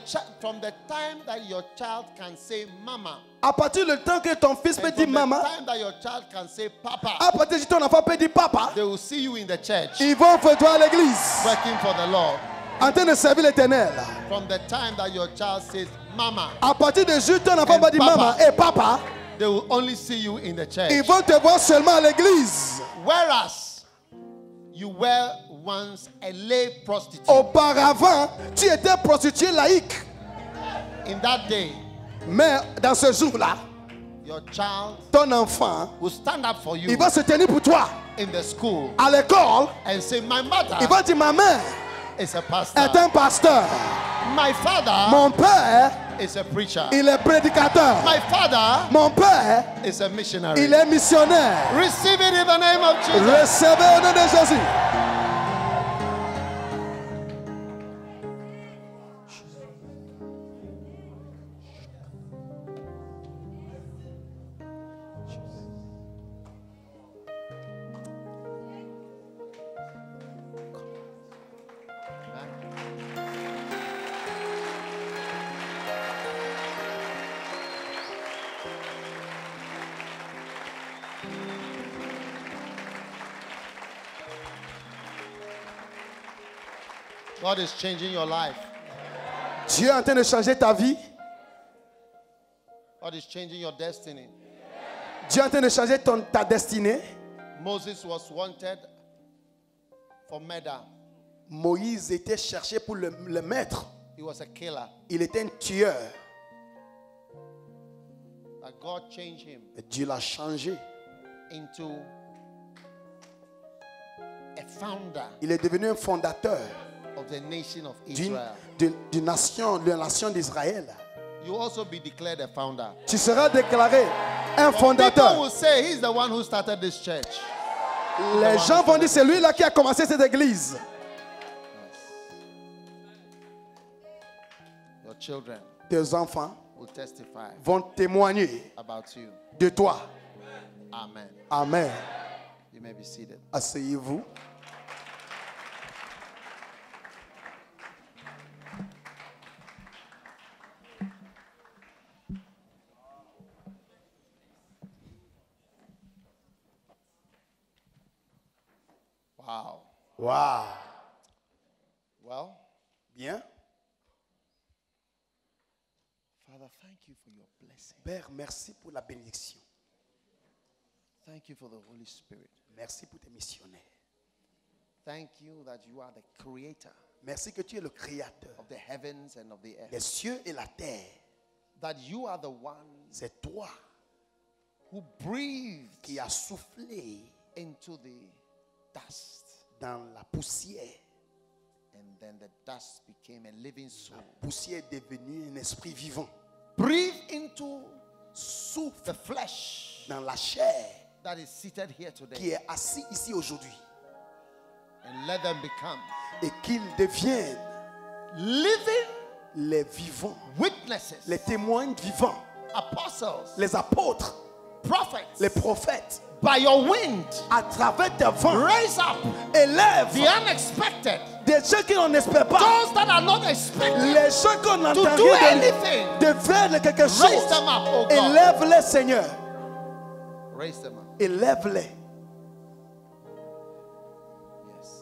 time that your child can say mama, À partir du temps que ton fils peut and dire from the maman, time that your child can say papa, à partir du temps que ton enfant peut dire papa, they will see you in the church ils vont faire toi à l'église, working for the Lord. en train de servir l'Éternel. From the time that your child says mama, À partir de juste ton enfant And va dire papa. maman et papa, they will only see you in the church. ils vont te voir seulement à l'église. Whereas you were once a lay prostitute. Auparavant, tu étais prostituée laïque. In that day, Mais dans ce jour-là, your child ton enfant, will stand up for you il va se tenir pour toi. in the school À l'école, and say, my mother il va dire ma mère is a pastor. est un pasteur. My father Mon père, is a preacher. il est prédicateur. My father Mon père, is a missionary. il est missionnaire. Receive it in the name of Jesus. Recevez au nom de Jésus. God is changing your life. Dieu est en train de changer ta vie. God is changing your destiny. Dieu est en train de changer ta destinée. Moses was wanted for murder. Moïse était cherché pour le maître. He was a killer. Il était un tueur. But God changed him Mais Dieu l'a changé. into a founder Il est devenu un fondateur of the nation of d'une Israel. nation, de la nation d'Israël. You will also be declared a founder. Tu seras déclaré un People fondateur. will say he's the one who started this church. Les gens vont dire c'est lui là qui a commencé cette église. Your children Tes enfants will testify vont témoigner about you. de toi. Amen. Amen. You may be seated. Asseyez-vous. Wow. Wow. Well, Bien. Father, thank you for your blessing. Père, merci pour la bénédiction. Thank you for the Holy Spirit. Merci pour tes missionnaires. Thank you that you are the creator Merci que tu es le créateur of the heavens and of the earth. des cieux et la terre. That you are the one C'est toi who breathed qui as soufflé into the dust. dans la poussière. And then the dust became a living soul. La poussière est devenue un esprit vivant. Breathe into Souffle the flesh dans la chair that is seated here qui today. est assis ici aujourd'hui. And let them become Et qu'ils deviennent living les vivants, witnesses, les témoins vivants, apostles, les apôtres, prophets. les prophètes. By your wind, À travers tes vents, raise up élève the unexpected. des gens qui n'en espèrent pas. Those that are not expected Les gens qu'on to entend do rien anything. de faire quelque Raise chose. them up, oh God. Élève-les, Seigneur. Raise them up. Élève-les. Yes.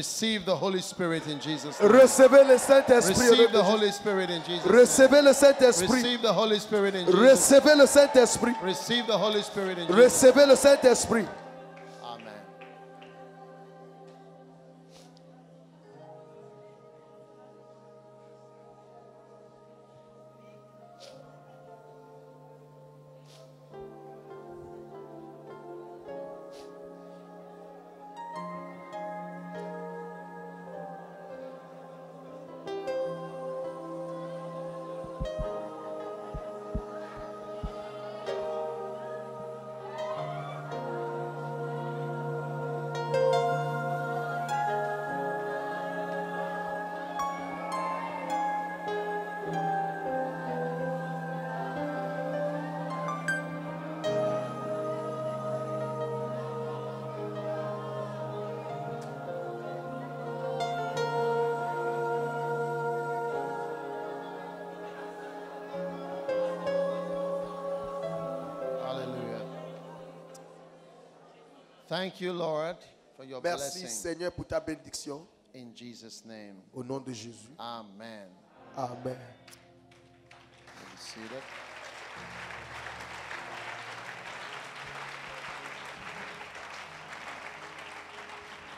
Receive the Holy Spirit in Jesus' name. Recevez le Saint-Esprit. Receive the Holy Spirit in Jesus' name. Recevez le Saint-Esprit. Receive the Holy Spirit in Jesus' name. Recevez le Saint-Esprit. Receive the Holy Spirit in Jesus' name. Recevez le Saint-Esprit. Amen. Thank you, Lord, for your Merci, blessing. Seigneur, pour ta bénédiction. In Jesus' name. Au nom de Jésus. Amen. Amen. Be seated.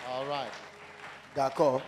All right. D'accord.